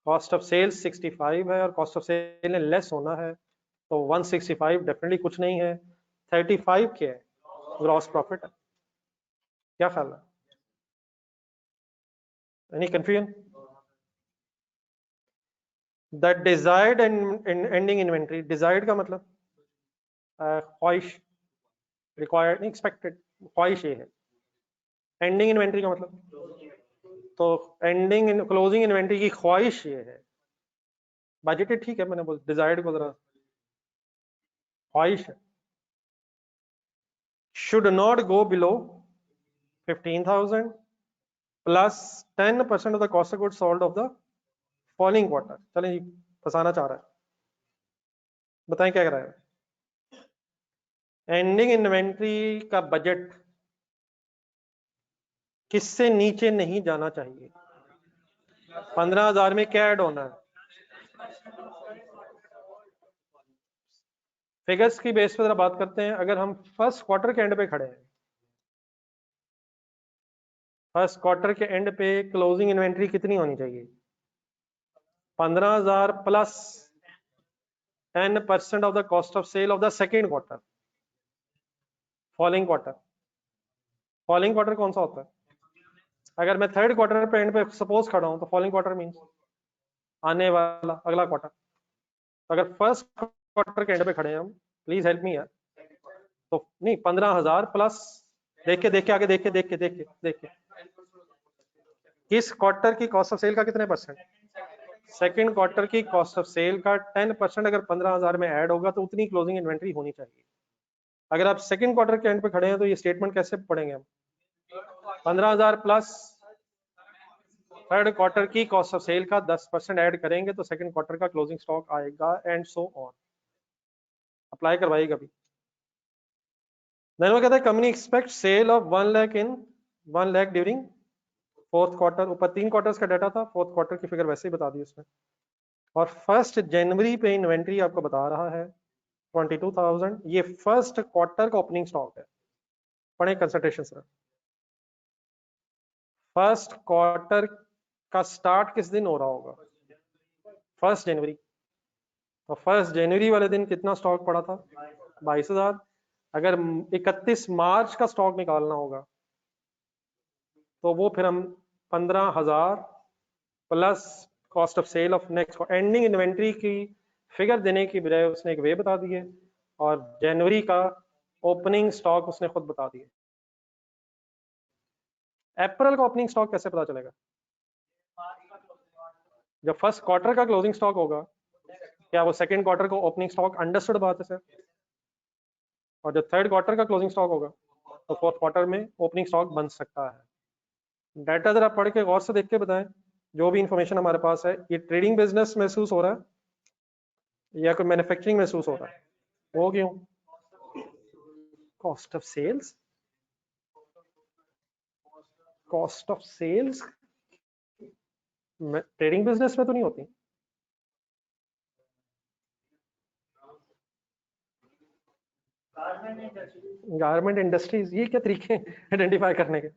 कॉस्ट ऑफ सेल 65 है, और कॉस्ट ऑफ सेल ने लेस होना है, तो 165 डेफिनेटली कुछ नहीं है, 35 क्या है? ग्रॉस प्रॉफिट है। क्या ख्याल है? Any confusion? The desired ending inventory, desired का मतलब ख्वाहिश, रिक्वायर्ड नहीं, एक्सपेक्टेड, ख्वाहिश ये है। एंडिंग इन्वेंट्री का मतलब, तो एंडिंग क्लोजिंग इन्वेंट्री की ख्वाहिश ये है। बजटेड ठीक है, मैंने बोल डिजायर्ड को जरा ख्वाहिश है। Should not go below 15,000 plus 10% of the cost of goods sold off the following quarter. चलें जी, फंसाना चाह रहा है, बताएं क्या कर रहा है। एंडिंग इन्वेंट्री का बजट किससे नीचे नहीं जाना चाहिए? 15,000 में क्या ऐड होना है? फिगर्स की बेस पर जरा बात करते हैं। अगर हम फर्स्ट क्वार्टर के एंड पे खड़े हैं, फर्स्ट क्वार्टर के एंड पे क्लोजिंग इन्वेंट्री कितनी होनी चाहिए? 15,000 plus 10% of the cost of sale of the second quarter, following quarter. Following quarter कौन सा होता है? अगर मैं थर्ड क्वार्टर पे एंड पे सपोज खड़ा हूं तो फॉलोइंग क्वार्टर मींस आने वाला अगला क्वार्टर। अगर फर्स्ट क्वार्टर के एंड पे खड़े हैं हम, प्लीज हेल्प मी यार, तो नहीं 15,000 प्लस, देख के आगे, देख के किस क्वार्टर की कॉस्ट ऑफ सेल का कितने परसेंट? सेकंड क्वार्टर की कॉस्ट ऑफ सेल का 10% अगर 15,000 में ऐड होगा तो उतनी क्लोजिंग इन्वेंट्री होनी चाहिए। अगर आप सेकंड क्वार्टर के एंड पे खड़े हैं तो ये स्टेटमेंट कैसे पढ़ेंगे हम? 15,000 प्लस थर्ड क्वार्टर की कॉस्ट ऑफ सेल का 10% ऐड करेंगे तो सेकंड क्वार्टर का क्लोजिंग स्टॉक आएगा, एंड सो ऑन। अप्लाई करवाइए कभी। देन वो कहता है company expect sale of 1 lakh in 1 lakh during fourth quarter. ऊपर 3 क्वार्टर्स का डाटा था, फोर्थ क्वार्टर की फिगर वैसे ही बता दी उसने। और फर्स्ट जनवरी पे इन्वेंट्री आपको बता रहा है 22,000। ये फर्स्ट क्वार्टर का ओपनिंग स्टॉक है। पढ़े कंसंट्रेशन सर। फर्स्ट क्वार्टर का स्टार्ट किस दिन हो रहा होगा? 1 जनवरी। तो 1 जनवरी वाले दिन कितना स्टॉक पड़ा था? 22,000। अगर 31 मार्च का स्टॉक निकालना होगा तो वो फिर हम 15,000 plus cost of sale of next ending inventory की फिगर देने की बजाय उसने एक वे बता दी है, और जनवरी का ओपनिंग स्टॉक उसने खुद बता दिया। अप्रैल का ओपनिंग स्टॉक कैसे पता चलेगा? जब फर्स्ट क्वार्टर का क्लोजिंग स्टॉक होगा, क्या वो सेकंड क्वार्टर का ओपनिंग स्टॉक? अंडरस्टूड बात है सर। और जब थर्ड क्वार्टर का क्लोजिंग स्टॉक होगा तो फोर्थ क्वार्टर में ओपनिंग स्टॉक बन सकता है। डाटा जरा पढ़ के गौर से देख के बताएं, जो भी इंफॉर्मेशन हमारे पास है। ये ट्रेडिंग बिजनेस महसूस हो रहा है या कोई मैन्युफैक्चरिंग महसूस हो रहा है? वो क्यों? Cost of sales, cost of sales trading business में तो नहीं होती। गारमेंट इंडस्ट्रीज, ये क्या तरीके आइडेंटिफाई करने के?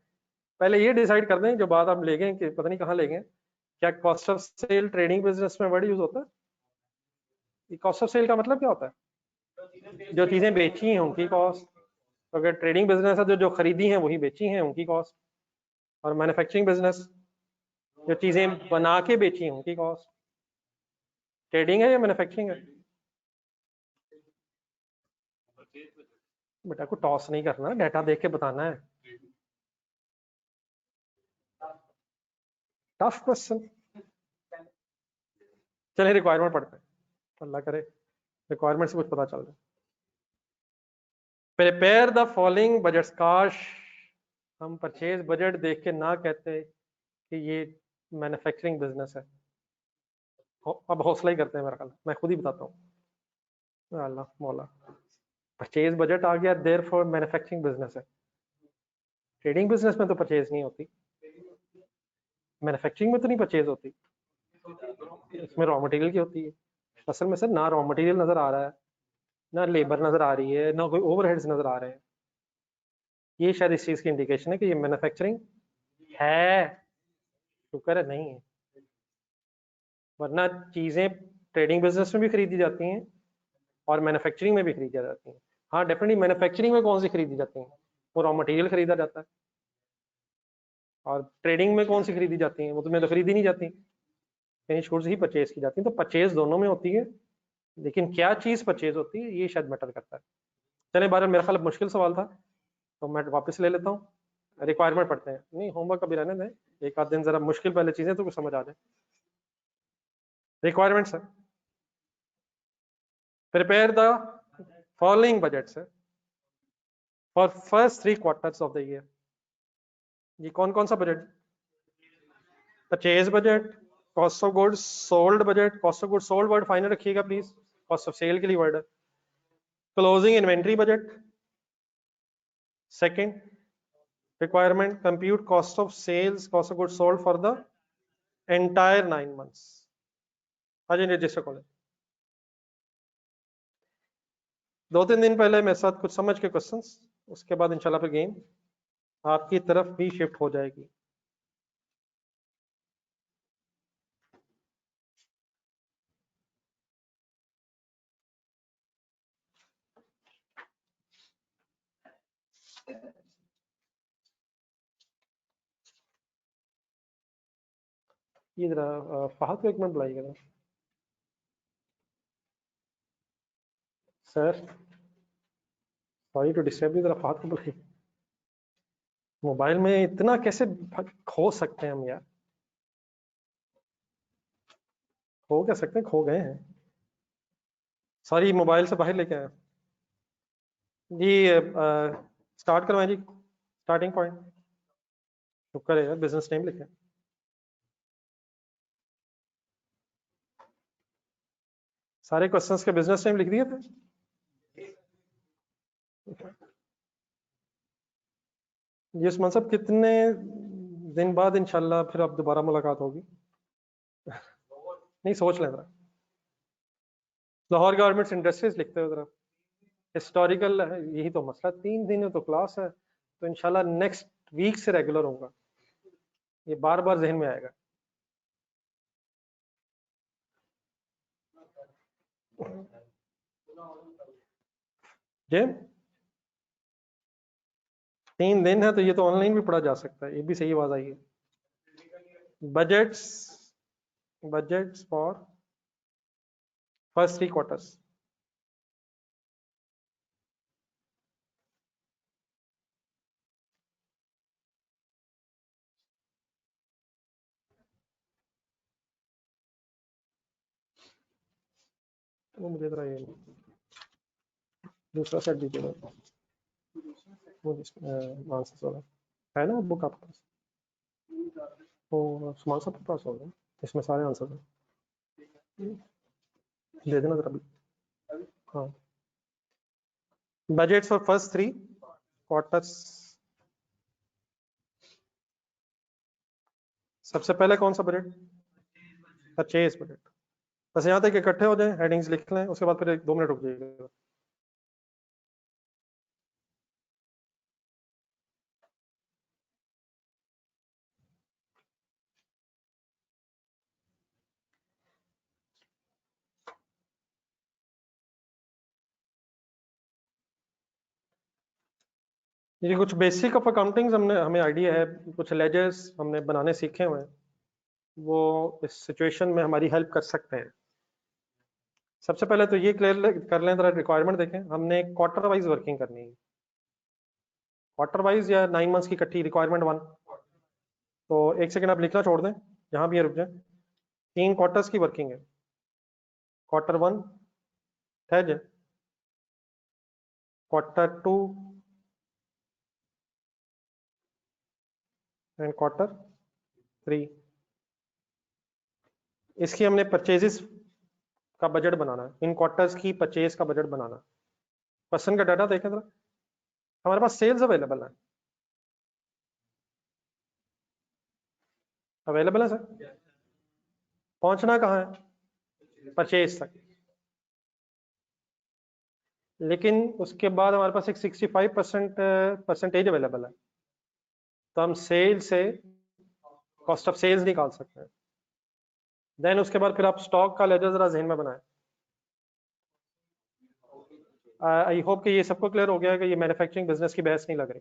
पहले ये डिसाइड कर दें जो बात आप ले गए कि पता नहीं कहाँ ले गए। क्या cost of sale trading business में वर्ड यूज होता है? कॉस्ट ऑफ सेल का मतलब क्या होता है? जो चीजें बेची हैं उनकी कॉस्ट। तो अगर ट्रेडिंग बिजनेस है तो जो खरीदी हैं वही बेची हैं उनकी कॉस्ट। और मैन्युफैक्चरिंग बिजनेस जो चीजें बना के बेची हैं उनकी कॉस्ट। ट्रेडिंग है या मैन्युफैक्चरिंग है? बेटा को टॉस नहीं करना, डाटा देख के बताना है। Tough question. चलिए रिक्वायरमेंट पढ़ते हैं, अल्लाह करे रिक्वायरमेंट से कुछ पता चल जाए। Prepare the following budgets. काश हम परचेज बजट देख के ना कहते कि ये मैन्युफैक्चरिंग बिजनेस है। अब हौसला ही करते हैं मेरा ख्याल, मैं खुद ही बताता हूँ। अल्लाह मौला, परचेज बजट आ गया, देयर फॉर मैन्युफैक्चरिंग बिजनेस है। ट्रेडिंग बिजनेस में तो परचेज नहीं होती, मैन्युफैक्चरिंग में तो नहीं परचेज होती, इसमें रॉ मटेरियल की होती है। असल में सर ना रॉ मटेरियल नजर आ रहा है, ना लेबर नजर आ रही है, ना कोई ओवरहेड्स नजर आ रहे हैं। ये शायद इस चीज की इंडिकेशन है कि ये मैन्युफैक्चरिंग है। शुक्र है नहीं है, वरना चीजें ट्रेडिंग बिजनेस में भी खरीदी जाती हैं और मैन्युफैक्चरिंग में भी खरीदी जाती हैं। हाँ डेफिनेटली मैन्युफैक्चरिंग में कौन सी खरीदी जाती हैं? वो रॉ मटेरियल खरीदा जाता है। और ट्रेडिंग में कौन सी खरीदी जाती हैं? वो तो मैं तो खरीदी नहीं जाती। फिनिश गुड्स ही परचेज की जाती है, तो परचेज दोनों में होती है, लेकिन क्या चीज परचेज होती है ये शायद मैटर करता है। चले बार मेरा ख्याल मुश्किल सवाल था, तो मैं वापस ले लेता हूँ। रिक्वायरमेंट पढ़ते हैं, नहीं होमवर्क अभी रहने दें, एक आध दिन जरा मुश्किल पहले चीजें तो कुछ समझ आ जाए। रिक्वायरमेंट्स है, प्रिपेयर द फॉलोइंग बजट है for first 3 quarters of the year. ये कौन कौन सा budget? Purchase budget, cost of goods sold budget, cost of goods sold word final रखिएगा प्लीज, कॉस्ट ऑफ सेल के लिए वर्ड है। Closing inventory budget. Second requirement, compute cost of sales, cost of goods sold for the entire 9 months। आज register college 2-3 दिन पहले मेरे साथ कुछ समझ के क्वेश्चंस, उसके बाद इंशाल्लाह फिर गेम आपकी तरफ भी शिफ्ट हो जाएगी। ये जरा फहद को 1 मिनट बुलाइएगा sir, sorry to disturb you, जरा फहद को बुलाइए। मोबाइल में इतना कैसे खो सकते हैं हम यार, खो क्या सकते हैं, खो गए हैं, सॉरी मोबाइल से बाहर लेके आए जी। स्टार्ट करवाएं जी, स्टार्टिंग पॉइंट शुक्र है यार, बिजनेस नेम लिखें। सारे क्वेश्चंस के बिजनेस नेम लिख दिए थे। ये उस्मान साहब कितने दिन बाद इंशाल्लाह फिर अब दोबारा मुलाकात होगी? नहीं सोच लें जरा, लाहौर गारमेंट्स इंडस्ट्रीज लिखते हो जरा, हिस्टोरिकल है, यही तो मसला, 3 दिन तो क्लास है, तो इंशाल्लाह नेक्स्ट वीक से रेगुलर होगा, ये बार बार जहन में आएगा। जे 3 दिन है तो ये तो ऑनलाइन भी पढ़ा जा सकता है, ये भी सही आवाज आई है। Budgets, budgets for first 3 quarters. वो मुझे जरा ये दूसरा सेट दीजिएगा, वो आंसर वाला है ना बुक आपके पास, वो सुमान साहब के पास होगा, इसमें सारे आंसर हैं, दे देना जरा भी। हाँ, बजट्स फॉर फर्स्ट 3 क्वार्टर्स। सबसे पहले कौन सा बजट? Purchase budget. बस यहाँ तक इकट्ठे हो जाए, हेडिंग्स लिख लें, उसके बाद फिर 1-2 मिनट रुक जाइएगा। ये कुछ बेसिक ऑफ अकाउंटिंग हमें आइडिया है, कुछ लेजर्स हमने बनाने सीखे हुए हैं, वो इस सिचुएशन में हमारी हेल्प कर सकते हैं। सबसे पहले तो ये क्लियर कर लें, जरा रिक्वायरमेंट देखें, हमने क्वार्टर वाइज वर्किंग करनी है, क्वार्टर वाइज या 9 मंथ्स की इकट्ठी रिक्वायरमेंट 1। तो 1 सेकंड आप लिखना छोड़ दें, जहां भी है रुक जाए। 3 क्वार्टर्स की वर्किंग है, क्वार्टर 1 ठहर जाए, क्वार्टर 2 एंड क्वार्टर 3। इसकी हमने परचेजेस का बजट बनाना है, इन क्वार्टर्स की परचेज का बजट बनाना। क्वेश्चन का डाटा देखें जरा, हमारे पास सेल्स अवेलेबल है, अवेलेबल है सर, पहुंचना कहाँ है? परचेज तक, लेकिन उसके बाद हमारे पास एक 65% परसेंटेज अवेलेबल है, तो हम सेल से कॉस्ट ऑफ सेल्स निकाल सकते हैं। देन उसके बाद फिर आप स्टॉक का लेजर जरा जहन में बनाएं। आई होप कि ये सबको क्लियर हो गया है कि ये मैन्युफैक्चरिंग बिजनेस की बहस नहीं लग रही।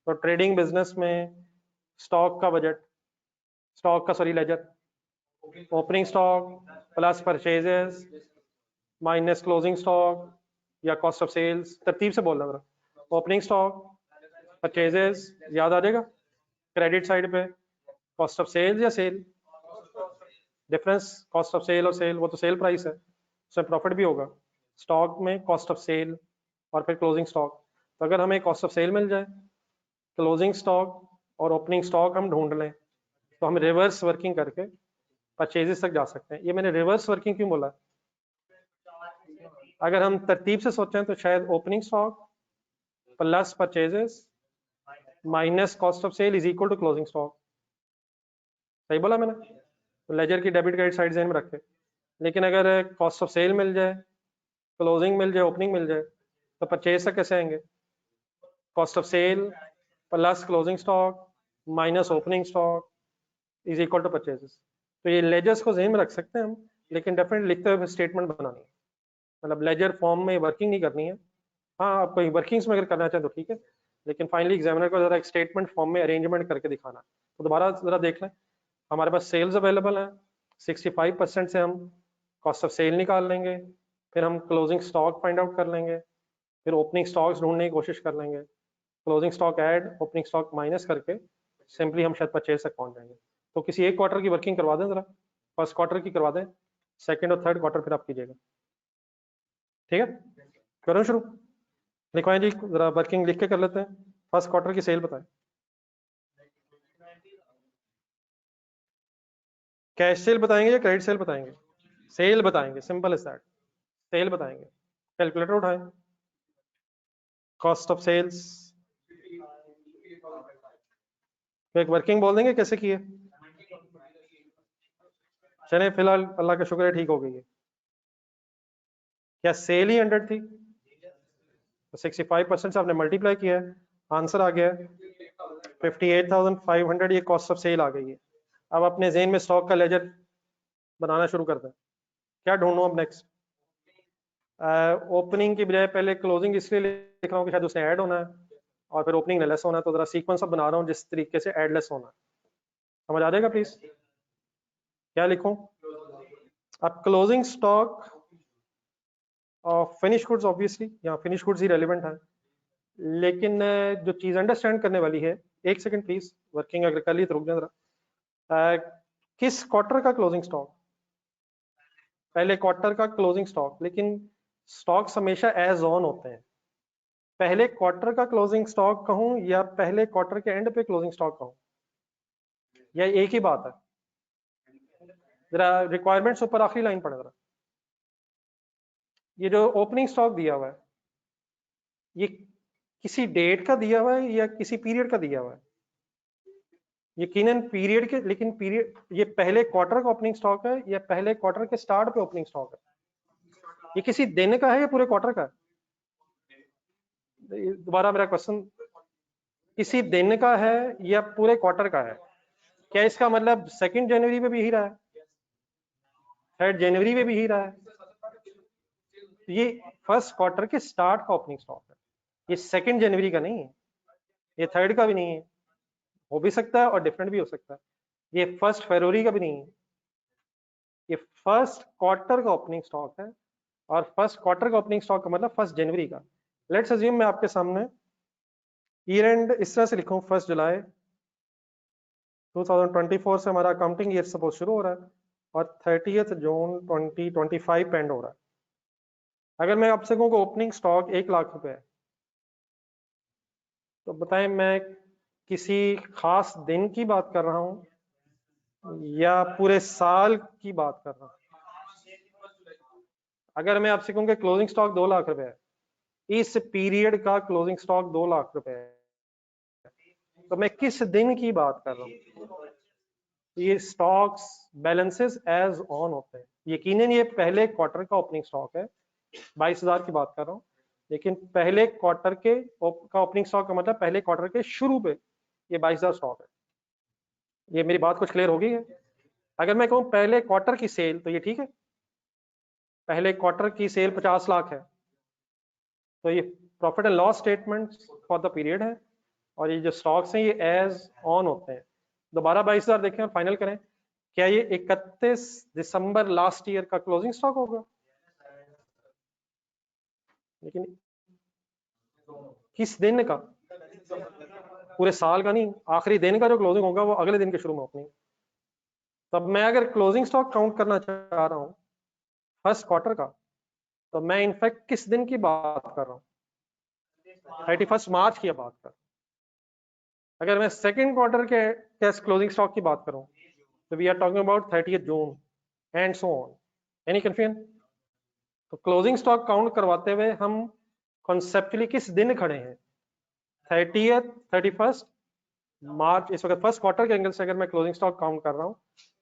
तो ट्रेडिंग बिजनेस में स्टॉक का बजट, स्टॉक का sorry ledger, opening stock plus purchases minus closing stock या कॉस्ट ऑफ सेल्स, तरतीब से बोलना जरा। ओपनिंग स्टॉक, परचेजेस, याद आ जाएगा। क्रेडिट साइड पे कॉस्ट ऑफ सेल्स या sale, difference cost of sale और सेल, वो तो सेल प्राइस है, उसमें प्रॉफिट भी होगा। स्टॉक में कॉस्ट ऑफ सेल और फिर क्लोजिंग स्टॉक। तो अगर हमें कॉस्ट ऑफ सेल मिल जाए, क्लोजिंग स्टॉक और ओपनिंग स्टॉक हम ढूंढ लें, तो हम रिवर्स वर्किंग करके परचेजेस तक जा सकते हैं। ये मैंने रिवर्स वर्किंग क्यों बोला? अगर हम तरतीब से सोचें तो शायद opening stock plus purchases minus cost of sale is equal to closing stock. सही बोला मैंने? तो लेजर की डेबिट क्रेडिट साइड ज़हन में रखें। लेकिन अगर कॉस्ट ऑफ सेल मिल जाए, क्लोजिंग मिल जाए, ओपनिंग मिल जाए, तो परचेज तक कैसे आएंगे? Cost of sale plus closing stock minus opening stock is equal to purchases. तो ये लेजर्स को ज़हन में रख सकते हैं हम, लेकिन डेफिनेटली लिखते हुए स्टेटमेंट बनानी है। मतलब लेजर फॉर्म में वर्किंग नहीं करनी है। हाँ, आप कोई वर्किंग्स में अगर करना चाहें तो ठीक है, लेकिन फाइनली एग्जामिनर को जरा एक स्टेटमेंट फॉर्म में अरेंजमेंट करके दिखाना। तो दोबारा जरा देख लें, हमारे पास सेल्स अवेलेबल है, 65% से हम कॉस्ट ऑफ सेल निकाल लेंगे, फिर हम क्लोजिंग स्टॉक फाइंड आउट कर लेंगे, फिर ओपनिंग स्टॉक्स ढूंढने की कोशिश कर लेंगे, closing stock add opening stock minus करके सिंपली हम शायद परचेज तक पहुंच जाएंगे। तो किसी एक क्वार्टर की वर्किंग करवा दें जरा, फर्स्ट क्वार्टर की करवा दें, सेकंड और थर्ड क्वार्टर फिर आप कीजिएगा। ठीक है, करो शुरू। लिखवाएं जी, जरा वर्किंग लिख के कर लेते हैं। फर्स्ट क्वार्टर की सेल बताएं। कैश सेल बताएंगे या क्रेडिट सेल बताएंगे? सेल बताएंगे, सिंपल इज दैट, सेल बताएंगे। कैलकुलेटर उठाएं, कॉस्ट ऑफ सेल्स, एक वर्किंग बोल देंगे कैसे किए। चले फिलहाल अल्लाह का शुक्र है ठीक हो गई है। क्या सेल ही 100 थी? तो 65% से आपने मल्टीप्लाई किया है, आंसर आ गया है 58,500। ये कॉस्ट ऑफ सेल आ गई है। अब अपने जेन में स्टॉक का लेजर बनाना शुरू करते हैं। क्या ढूंढूं अब नेक्स्ट? ओपनिंग की बजाय पहले क्लोजिंग इसलिए लिख रहा हूँ कि शायद उसने ऐड होना है और फिर ओपनिंग लेस होना है, तो जरा सीक्वेंस अब बना रहा हूँ जिस तरीके से ऐड लेस होना है। समझ आ जाएगा प्लीज? क्या लिखूं? अब closing stock finish goods, obviously यहाँ फिनिश गुड्स ही रेलिवेंट है, लेकिन जो चीज अंडरस्टैंड करने वाली है, एक सेकंड प्लीज, वर्किंग अगर कर ली तो रुक जाए जरा। किस क्वार्टर का क्लोजिंग स्टॉक? पहले क्वार्टर का क्लोजिंग स्टॉक, लेकिन स्टॉक्स हमेशा एज ऑन होते हैं। पहले क्वार्टर का क्लोजिंग स्टॉक कहूं या पहले क्वार्टर के एंड पे क्लोजिंग स्टॉक कहूं, या एक ही बात है? जरा रिक्वायरमेंट्स ऊपर आखिरी लाइन पढ़े जरा। ये जो ओपनिंग स्टॉक दिया हुआ है, ये किसी डेट का दिया हुआ है या किसी पीरियड का दिया हुआ है? यकीनन पीरियड के, लेकिन पीरियड ये पहले क्वार्टर का ओपनिंग स्टॉक है या पहले क्वार्टर के स्टार्ट पे ओपनिंग स्टॉक है? ये किसी दिन का है या पूरे क्वार्टर का है? दोबारा मेरा क्वेश्चन, किसी दिन का है या पूरे क्वार्टर का है? क्या इसका मतलब 2 जनवरी पे भी ही रहा है, 3 जनवरी में भी ही रहा है? ये फर्स्ट क्वार्टर के स्टार्ट का ओपनिंग स्टॉक है, ये 2 जनवरी का नहीं है, ये 3rd का भी नहीं है, हो भी सकता है और डिफरेंट भी हो सकता है। ये 1 फरवरी का भी नहीं है, ये फर्स्ट क्वार्टर का ओपनिंग स्टॉक है, और फर्स्ट क्वार्टर का ओपनिंग स्टॉक का मतलब 1 जनवरी का। लेट्स अज्यूम मैं आपके सामने ईयर एंड इस तरह से लिखूं, 1 जुलाई 2024 से हमारा अकाउंटिंग ईयर सपोज शुरू हो रहा है और 30 जून 2025 एंड हो रहा है। अगर मैं आपसे कहूँ कि ओपनिंग स्टॉक 1 लाख रुपए है, तो बताएं मैं किसी खास दिन की बात कर रहा हूं या पूरे साल की बात कर रहा हूं? अगर मैं आपसे कहूँ कि क्लोजिंग स्टॉक 2 लाख रुपए है, इस पीरियड का क्लोजिंग स्टॉक 2 लाख रुपए है, तो मैं किस दिन की बात कर रहा हूँ? ये स्टॉक्स बैलेंसेस एज ऑन होते हैं। यकीनन ये पहले क्वार्टर का ओपनिंग स्टॉक है, 22,000 की बात कर रहा हूँ, लेकिन पहले क्वार्टर के का ओपनिंग स्टॉक का मतलब पहले क्वार्टर के शुरू पे ये 22,000 स्टॉक है। ये मेरी बात कुछ क्लियर हो गई है? अगर मैं कहूँ पहले क्वार्टर की सेल, तो ये ठीक है, पहले क्वार्टर की सेल 50 लाख है, तो ये profit and loss statement for the period है, और ये जो स्टॉक्स हैं ये एज ऑन होते हैं। दोबारा 22,000 देखें और फाइनल करें क्या ये 31 दिसंबर लास्ट ईयर का क्लोजिंग स्टॉक होगा? लेकिन किस दिन का? पूरे साल का नहीं, आखिरी दिन का जो क्लोजिंग होगा वो अगले दिन के शुरू में ओपनिंग। तब मैं अगर क्लोजिंग स्टॉक काउंट करना चाह रहा हूँ फर्स्ट क्वार्टर का, तो मैं इनफैक्ट किस दिन की बात कर रहा हूँ? 31 मार्च की बात कर। अगर मैं सेकेंड क्वार्टर के कैश क्लोजिंग स्टॉक की बात करूं तो we are talking about 30 June and so on. Any confusion? तो क्लोजिंग स्टॉक काउंट करवाते हुए हम कॉन्सेप्चुअली किस दिन खड़े हैं? 30th 31st मार्च। इस वक्त फर्स्ट क्वार्टर के एंगल से अगर मैं क्लोजिंग स्टॉक काउंट कर रहा हूं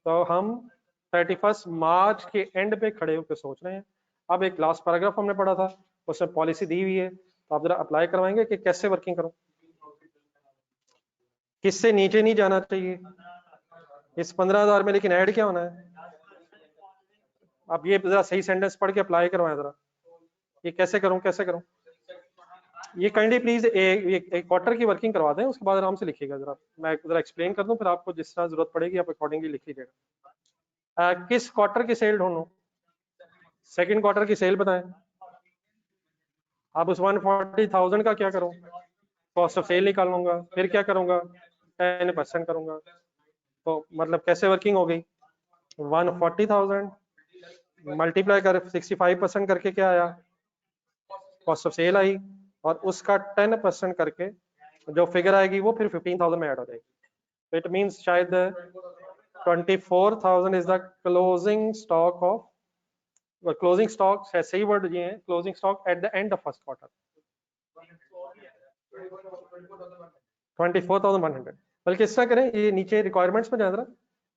तो हम 31 मार्च के एंड पे खड़े होकर सोच रहे हैं। अब एक लास्ट पैराग्राफ हमने पढ़ा था, उसमें पॉलिसी दी हुई है, तो आप जरा अप्लाई करवाएंगे कि कैसे वर्किंग करूं, किससे नीचे नहीं जाना चाहिए इस 15,000 में, लेकिन ऐड क्या होना है? आप ये जरा सही सेंटेंस पढ़ के अप्लाई करवाएं जरा। ये कैसे करूं, कैसे करूं? ये काइंडली प्लीज एक क्वार्टर की वर्किंग करवा दें, उसके बाद आराम से लिखिएगा जरा। मैं जरा एक्सप्लेन कर दूं, फिर आपको जिस तरह जरूरत पड़ेगी आप अकॉर्डिंगली लिख लीजिएगा। किस क्वार्टर की सेल ढूंढूं? सेकंड क्वार्टर की सेल बताएं। अब उस 140,000 का क्या करूं? कॉस्ट ऑफ सेल निकाल लूंगा, फिर क्या करूंगा? 10% करूंगा। तो मतलब कैसे वर्किंग हो गई? 140,000 मल्टीप्लाई कर 65% करके क्या आया? कॉस्ट ऑफ सेल आई, और उसका 10% करके जो फिगर आएगी वो फिर 15,000 में ऐड हो जाएगी। इट मींस शायद 24,000 is the closing stock of, closing stock सही वर्ड ये है, closing stock at the end of first quarter 24,100। बल्कि इस तरह करें, ये नीचे रिक्वायरमेंट्स में जाए जरा,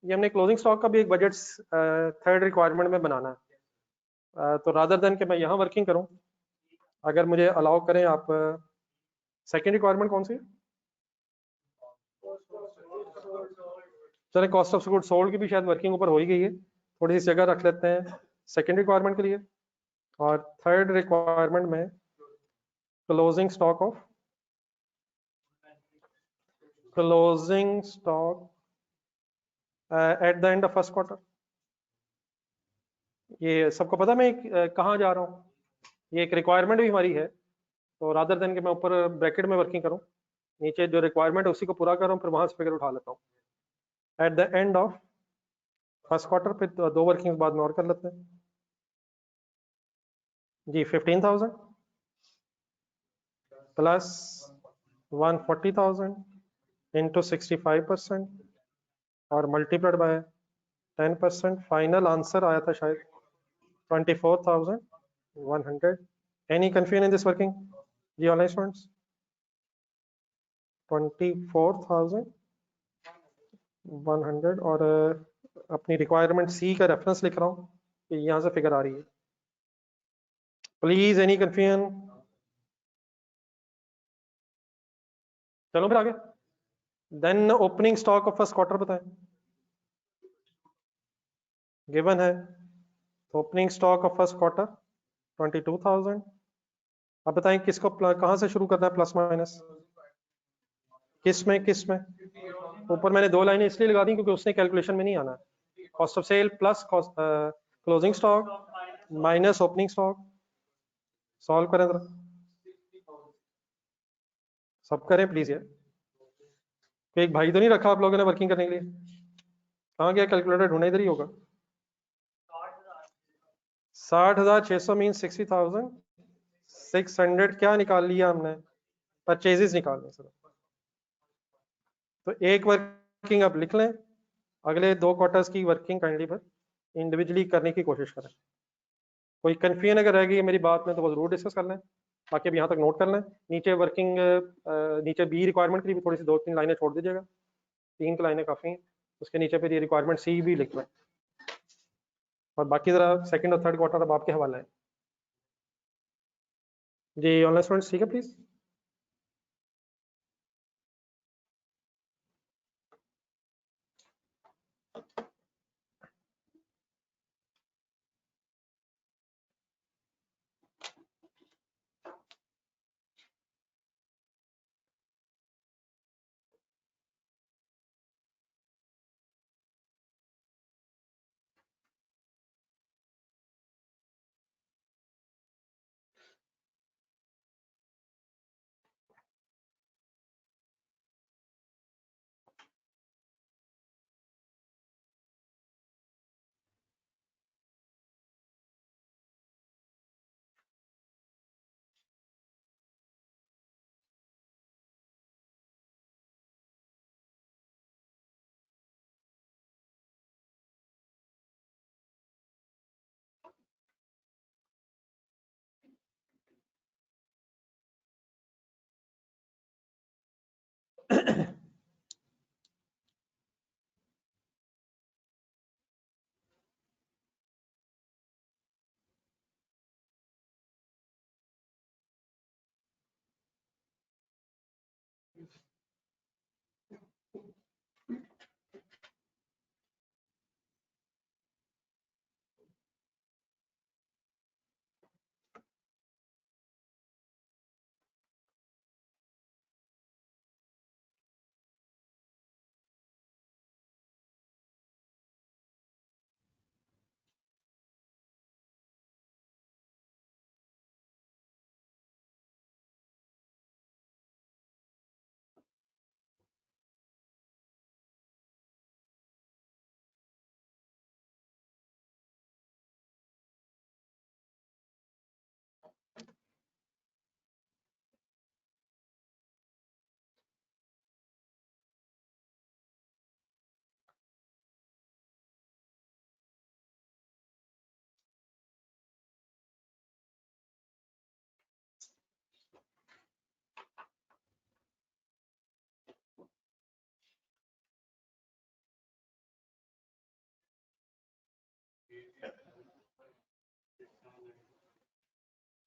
ये हमने क्लोजिंग स्टॉक का भी एक बजट थर्ड रिक्वायरमेंट में बनाना है। तो रादर देन कि मैं यहाँ वर्किंग करूँ, अगर मुझे अलाउ करें आप, सेकेंड रिक्वायरमेंट कौन सी है? चले कॉस्ट ऑफ गुड सोल्ड की भी शायद वर्किंग ऊपर हो ही गई है, थोड़ी सी जगह रख लेते हैं सेकेंड रिक्वायरमेंट के लिए। और थर्ड रिक्वायरमेंट में closing stock of, closing stock at the end of first quarter. ये सबको पता मैं कहाँ जा रहा हूँ? ये एक रिक्वायरमेंट भी हमारी है, तो रादर देन कि मैं ऊपर ब्रैकेट में वर्किंग करूँ, नीचे जो रिक्वायरमेंट है उसी को पूरा कर रहा हूँ, फिर वहां से फिगर उठा लेता हूँ at the end of first quarter. फिर दो वर्किंग बाद में और कर लेते हैं जी। 15,000 प्लस 140,000 इंटू 65% और मल्टीप्लाइड बाय 10%। फाइनल आंसर आया था शायद 24,100। Any confusion in this working जी ऑनलाइन स्टूडेंट्स? 24,100 और अपनी रिक्वायरमेंट सी का रेफरेंस लिख रहा हूँ कि यहाँ से फिगर आ रही है। Please any confusion? चलो फिर आगे। Then opening stock of first quarter बताएं, गिवन है। Opening stock of first quarter 22,000। अब बताएं किसको कहाँ से शुरू करना है, प्लस माइनस किस में, किस में? ऊपर मैंने दो लाइनें इसलिए लगा दी क्योंकि उसने कैलकुलेशन में नहीं आना है। Cost of sale plus closing stock minus opening stock. Solve करें जरा, सब करें प्लीज यार। एक भाई तो नहीं रखा आप लोगों ने वर्किंग करने के लिए? कहाँ गया कैलकुलेटर? ढूंढा, इधर ही होगा। 60,600 मीन 60,600 क्या निकाल लिया हमने? परचेजेस निकालने सर। तो एक वर्किंग आप लिख लें, अगले दो क्वार्टर्स की वर्किंग काइंडली पर इंडिविजुअली करने की कोशिश करें। कोई कंफ्यूजन अगर रह गई है मेरी बात में तो वो जरूर डिस्कस कर लें, बाकी अब यहाँ तक नोट कर लें। नीचे वर्किंग, नीचे बी रिक्वायरमेंट के लिए भी थोड़ी सी दो तीन लाइनें छोड़ दीजिएगा, तीन तो लाइनें काफ़ी हैं। उसके नीचे फिर ये रिक्वायरमेंट सी भी लिख लें, और बाकी ज़रा सेकंड और थर्ड क्वार्टर अब आपके हवाले है जी। ऑनलाइन स्टूडेंट्स ठीक है प्लीज़।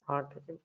हाँ ठीक है।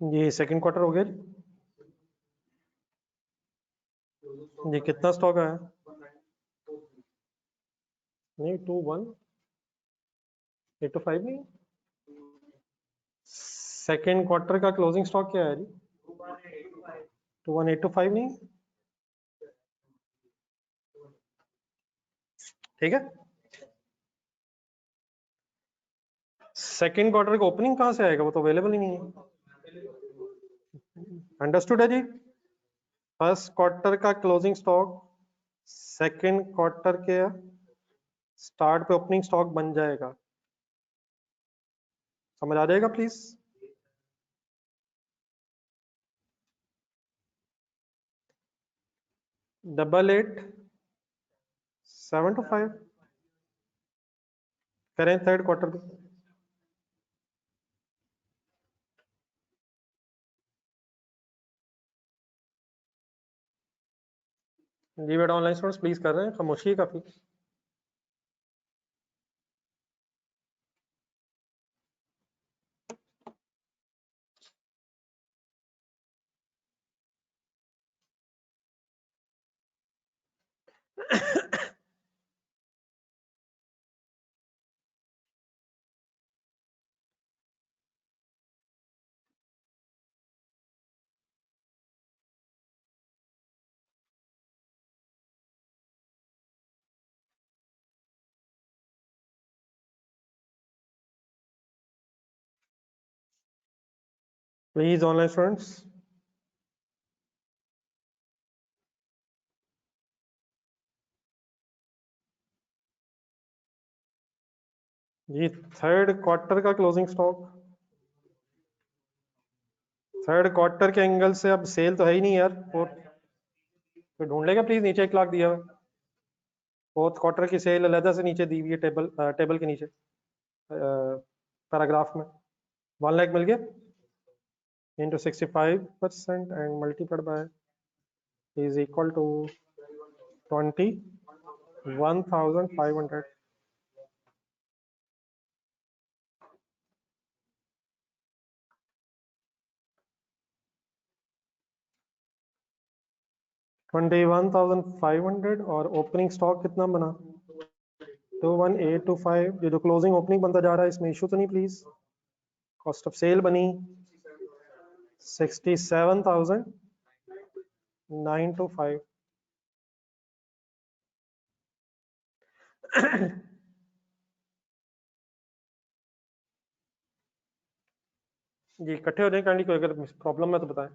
ये सेकंड क्वार्टर हो गया जी। ये कितना स्टॉक आया? नहीं 21,825 नहीं। सेकंड क्वार्टर का क्लोजिंग स्टॉक क्या है जी? 21,825 नहीं। ठीक है। सेकंड क्वार्टर का ओपनिंग कहाँ से आएगा? वो तो अवेलेबल ही नहीं है। अंडरस्टूड है जी। फर्स्ट क्वार्टर का क्लोजिंग स्टॉक सेकंड क्वार्टर के स्टार्ट पे ओपनिंग स्टॉक बन जाएगा। समझ आ जाएगा प्लीज? डबल 8,725 करें थर्ड क्वार्टर पे। जी बेटा ऑनलाइन स्टूडेंट्स प्लीज कर रहे हैं, खामोशी है काफी। Please online students. जी थर्ड क्वार्टर का क्लोजिंग स्टॉक, थर्ड क्वार्टर के एंगल से अब सेल तो है ही नहीं यार। तो ढूंढ लेगा प्लीज, नीचे 1 लाख दिया हुआ। फोर्थ क्वार्टर की सेल अलहदा से नीचे दी हुई है टेबल के नीचे। पैराग्राफ में 1 लाख मिल गया into 65% and multiplied by is equal to 21,500. $21,500 और ओपनिंग स्टॉक कितना बना 21825। ये जो क्लोजिंग ओपनिंग बनता जा रहा है इसमें इशू तो नहीं प्लीज। कॉस्ट ऑफ सेल बनी 67,925। जी इकट्ठे होने का कोई अगर प्रॉब्लम है तो बताएं।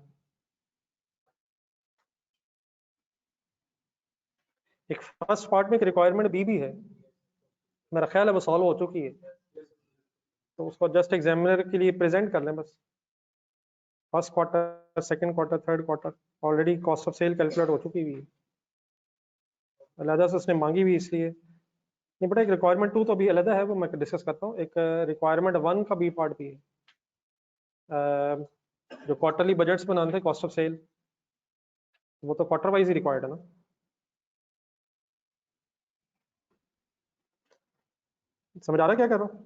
एक फर्स्ट पार्ट में एक रिक्वायरमेंट बी भी है, मेरा ख्याल है वो सॉल्व हो चुकी है, तो उसको जस्ट एग्जामिनर के लिए प्रेजेंट कर लें बस। First quarter, second quarter, third quarter already cost of sale calculate हो चुकी हुई है, अलहदा से उसने मांगी हुई इसलिए नहीं। बेटा एक रिक्वायरमेंट 2 तो अभी अलहदा है, वो मैं डिस्कस करता हूँ। एक रिक्वायरमेंट 1 का बी पार्ट भी है, जो क्वार्टरली बजट्स बनाते हैं कॉस्ट ऑफ सेल, वो तो क्वार्टर वाइज ही रिक्वायर्ड है ना। समझ आ रहा है क्या कर रहा हूँ?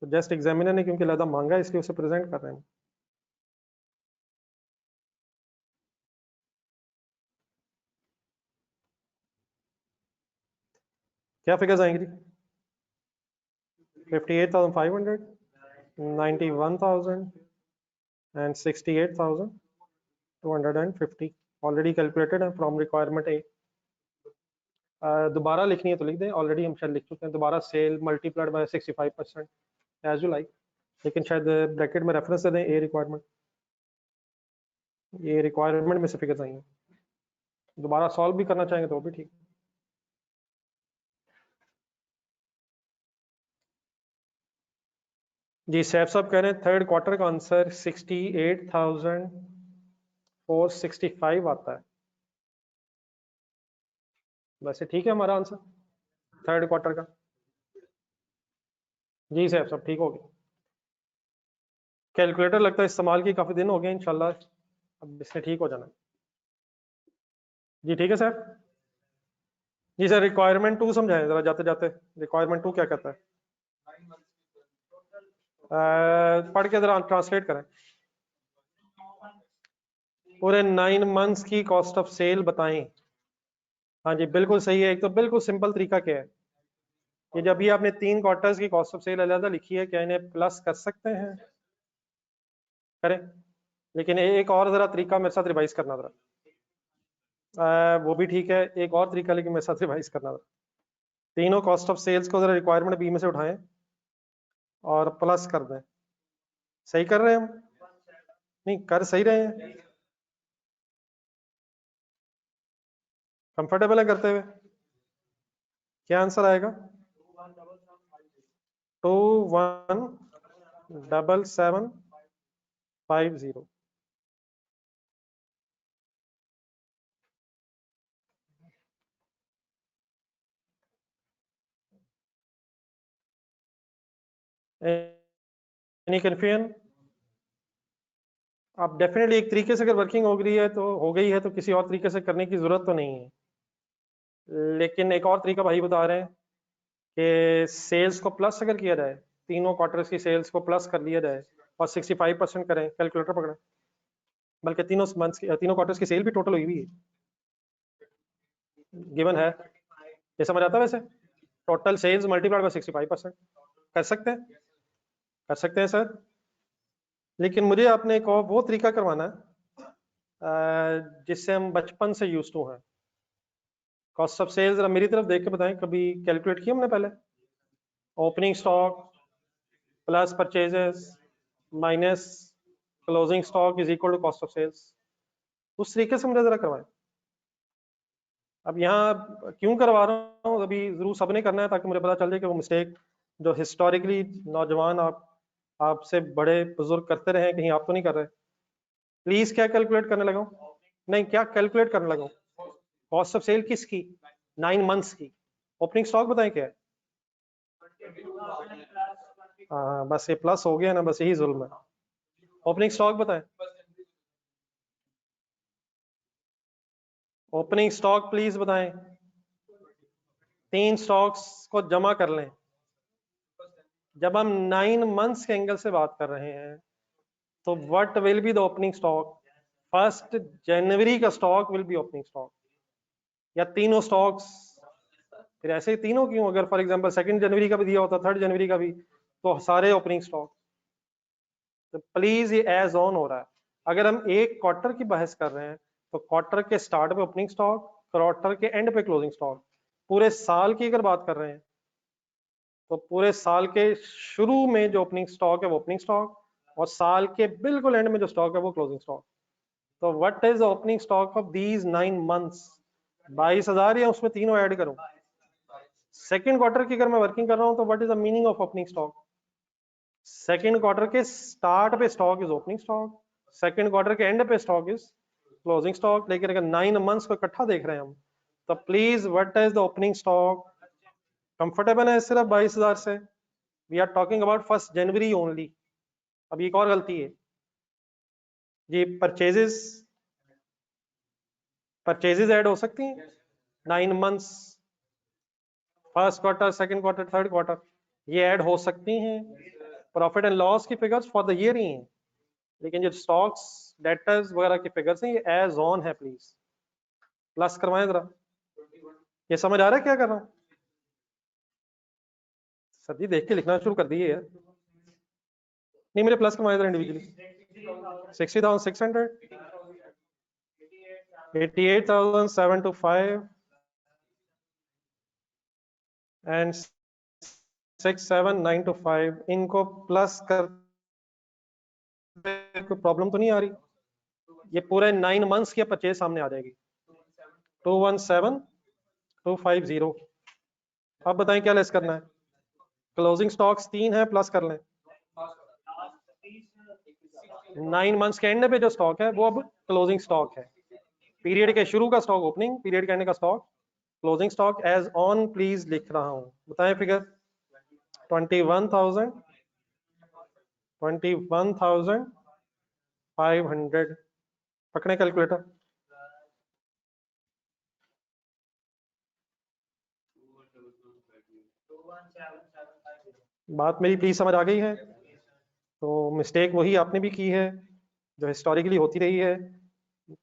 तो जस्ट एग्जामिनर ने क्योंकि अलहदा मांगा है इसलिए उसे प्रेजेंट कर रहे हैं। क्या फिगर्स आएंगी? 58,500, 91,000 and 68,250 ऑलरेडी कैलकुलेटेड है फ्रॉम रिक्वायरमेंट ए। दोबारा लिखनी है तो लिख दें, ऑलरेडी हम शायद लिख चुके हैं। दोबारा sale multiplied by 65% as you like, लेकिन शायद ब्रैकेट में रेफरेंस दे दें ए रिक्वायरमेंट, ये रिक्वायरमेंट में से फिगर्स आई हैं। दोबारा सॉल्व भी करना चाहेंगे तो वो भी ठीक। जी सैफ साहब कह रहे हैं थर्ड क्वार्टर का आंसर 68,465 आता है। वैसे ठीक है हमारा आंसर थर्ड क्वार्टर का। जी सैफ साहब ठीक हो गया। कैलकुलेटर लगता है इस्तेमाल की काफी दिन हो गए, इंशाल्लाह अब इसने ठीक हो जाना। जी ठीक है सर। जी सर रिक्वायरमेंट 2 समझाएं जरा जाते जाते, रिक्वायरमेंट 2 क्या कहता है? पढ़ के जरा ट्रांसलेट करें। पूरे 9 मंथ्स की कॉस्ट ऑफ सेल बताएं। हाँ जी बिल्कुल सही है। एक तो बिल्कुल सिंपल तरीका क्या है, ये जब भी आपने 3 क्वार्टर्स की कॉस्ट ऑफ सेल अलग लिखी है, क्या इन्हें प्लस कर सकते हैं? करें, लेकिन एक और जरा तरीका मेरे साथ रिवाइज करना जरा। वो भी ठीक है, एक और तरीका लेकिन मेरे साथ रिवाइज करना जरा। तीनों कॉस्ट ऑफ सेल्स को जरा रिक्वायरमेंट बी में से उठाएं और प्लस कर दें। सही कर रहे हैं हम? नहीं कर सही रहे हैं? कंफर्टेबल है करते हुए? क्या आंसर आएगा? 217750। Any confusion? आप डेफिनेटली एक तरीके से अगर वर्किंग हो गई है तो हो गई है, तो किसी और तरीके से करने की जरूरत तो नहीं है। लेकिन एक और तरीका भाई बता रहे हैं कि सेल्स को प्लस अगर किया जाए, तीनों क्वार्टर्स की सेल्स को प्लस कर लिया जाए और 65% करें, कैलकुलेटर पकड़ें, बल्कि तीनों मंथ्स की, तीनों क्वार्टर्स की सेल भी टोटल हुई हुई है, गिवन है। ये समझ आता है? वैसे टोटल सेल्स मल्टीप्लाइड बाय 65% कर सकते हैं? कर सकते हैं सर, लेकिन मुझे आपने एक और वो तरीका करवाना है जिससे हम बचपन से यूज टू हैं। कॉस्ट ऑफ सेल्स जरा मेरी तरफ देख के बताएं, कभी कैलकुलेट किया हमने पहले? Opening stock plus purchases minus closing stock is equal to cost of sales, उस तरीके से मुझे जरा करवाएं। अब यहाँ क्यों करवा रहा हूँ, अभी जरूर सबने करना है ताकि मुझे पता चल जाए कि वो मिस्टेक जो हिस्टोरिकली नौजवान आपसे बड़े बुजुर्ग करते रहे कहीं आप तो नहीं कर रहे। प्लीज क्या कैलकुलेट करने लगा हूँ? नहीं, क्या कैलकुलेट करने लगा हूँ? कॉस्ट ऑफ सेल किसकी? 9 मंथ्स की। ओपनिंग स्टॉक बताएं क्या है? हाँ बस ये प्लस हो गया ना, बस यही जुल्म है। ओपनिंग स्टॉक बताएं, ओपनिंग स्टॉक प्लीज बताएं। 3 स्टॉक्स को जमा कर लें। जब हम 9 मंथ्स के एंगल से बात कर रहे हैं तो what will be the opening stock? 1 जनवरी का stock will be opening stock, या तीनों स्टॉक्स? फिर ऐसे ही तीनों क्यों? अगर फॉर एग्जांपल 2 जनवरी का भी दिया होता, 3 जनवरी का भी, तो सारे ओपनिंग स्टॉक। तो प्लीज ये एज ऑन हो रहा है। अगर हम एक क्वार्टर की बहस कर रहे हैं तो क्वार्टर के स्टार्ट पे ओपनिंग स्टॉक, क्वार्टर के एंड पे क्लोजिंग स्टॉक। पूरे साल की अगर बात कर रहे हैं तो पूरे साल के शुरू में जो ओपनिंग स्टॉक है वो ओपनिंग स्टॉक, और साल के बिल्कुल एंड में जो स्टॉक है वो क्लोजिंग स्टॉक। तो what is the opening stock of these 9 months? 22,000, या उसमें तीनों ऐड करूं? सेकेंड क्वार्टर की अगर मैं वर्किंग कर रहा हूं तो what is the meaning of opening stock? Second quarter के स्टार्ट पे stock is opening stock, second quarter के एंड पे स्टॉक इज क्लोजिंग स्टॉक। लेकिन अगर 9 मंथ्स को इकट्ठा देख रहे हैं हम, तो please what is the opening stock? Comfortable है सिर्फ 22,000 से? We are talking about 1 January only. अब एक और गलती है जी, परचेजेस, परचेजेस ऐड हो सकती हैं 9 months, first quarter, second quarter, third quarter, ये ऐड हो सकती हैं। प्रॉफिट एंड लॉस की फिगर्स फॉर द ईयर ही हैं, लेकिन जो स्टॉक्स, डेटर्स वगैरह की फिगर्स हैं ये एज ऑन है। प्लीज प्लस करवाएं जरा। ये समझ आ रहा है क्या कर रहा हूँ? सर जी देख के लिखना शुरू कर दिए यार। नहीं, मेरे प्लस करवाएं जरा इंडिविजुअली। 60,600, 88,725 एंड 6,7,925, इनको प्लस कर, कोई प्रॉब्लम तो नहीं आ रही? ये पूरे 9 मंथ्स की परचेज सामने आ जाएगी। 217,250। अब बताएं क्या लेस करना है? क्लोजिंग स्टॉक्स 3 है, प्लस कर लें। 9 मंथ्स के एंड पे जो स्टॉक है वो अब क्लोजिंग स्टॉक है। पीरियड के शुरू का स्टॉक ओपनिंग, पीरियड के एंड का stock closing stock as on. Please लिख रहा हूं, बताएं फिगर। 21,000, 21,500। पकड़े कैलकुलेटर। बात मेरी प्लीज समझ आ गई है? तो मिस्टेक वही आपने भी की है जो हिस्टोरिकली होती रही है।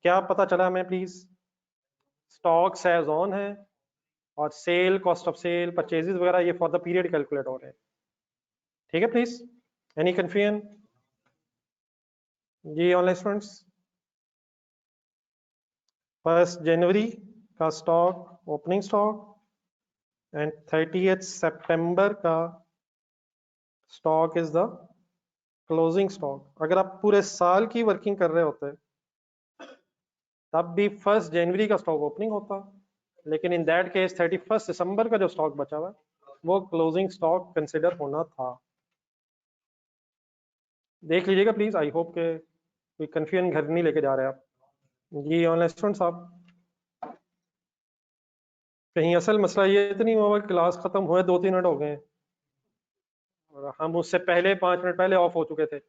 क्या पता चला हमें प्लीज? स्टॉक्स एज ऑन है और sale, cost of sale, purchases वगैरह ये फॉर द पीरियड कैलकुलेट हो रहे हैं। ठीक है प्लीज? एनी कंफ्यूजन जी ऑनलाइन स्टूडेंट्स? 1 जनवरी का stock opening stock and 30th सितंबर का stock is the closing stock. अगर आप पूरे साल की वर्किंग कर रहे होते तब भी 1 जनवरी का स्टॉक ओपनिंग होता, लेकिन इन दैट केस 31 दिसंबर का जो स्टॉक बचा हुआ वो क्लोजिंग स्टॉक कंसिडर होना था। देख लीजिएगा प्लीज। आई होप के कोई कंफ्यूजन घर नहीं लेके जा रहे आप। जी ऑनलाइन स्टूडेंट्स, आप कहीं असल मसला ये तो नहीं हुआ कि क्लास खत्म हुए 2-3 मिनट हो गए हैं और हम उससे पहले 5 मिनट पहले ऑफ हो चुके थे?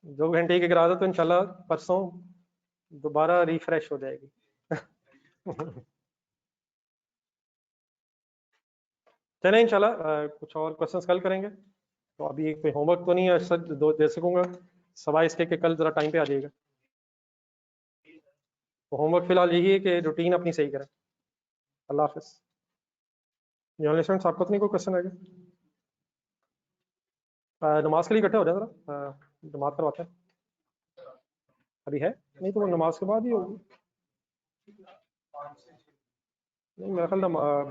2 घंटे की गिरा दो तो इंशाल्लाह परसों दोबारा रिफ्रेश हो जाएगी। चलें इंशाल्लाह कुछ और क्वेश्चंस कल करेंगे। तो अभी कोई होमवर्क तो नहीं है सर दो दे सकूंगा, सवाए इसके कि कल जरा टाइम पे आ जाइएगा। तो होमवर्क फिलहाल यही है कि रूटीन अपनी सही करें। अल्लाह हाफिज। जर्नलिस्ट आपको तो नहीं कोई क्वेश्चन आएगा? नमाज के लिए इकट्ठे हो जाए जरा, नमाज करवाते हैं। अभी है नहीं तो वो नमाज के बाद ही होगी। नहीं मेरा ख्याल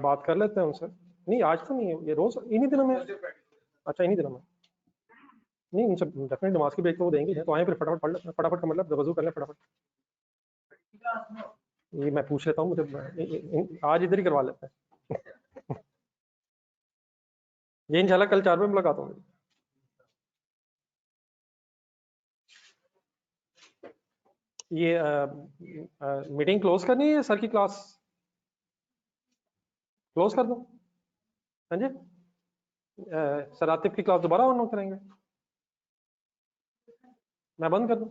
बात कर लेते हैं उनसे। नहीं आज तो नहीं है, ये रोज इन्हीं दिनों में। अच्छा इन्हीं दिनों में। नहीं उनसे डेफिनेट नमाज की ब्रेक तो वो देंगे ही, तो आए फिर फटाफट पढ़ लेते हैं, फटाफट का मतलब वजू कर लें फटाफट। ये मैं पूछ लेता हूँ, मुझे आज इधर ही करवा लेते हैं। ये इंशाल्लाह कल 4 बजे मुलाकात होगी। ये मीटिंग क्लोज करनी है, सर की क्लास क्लोज कर दो? हाँ जी, सर आतिफ की क्लास दोबारा ऑन करेंगे? मैं बंद कर दूं?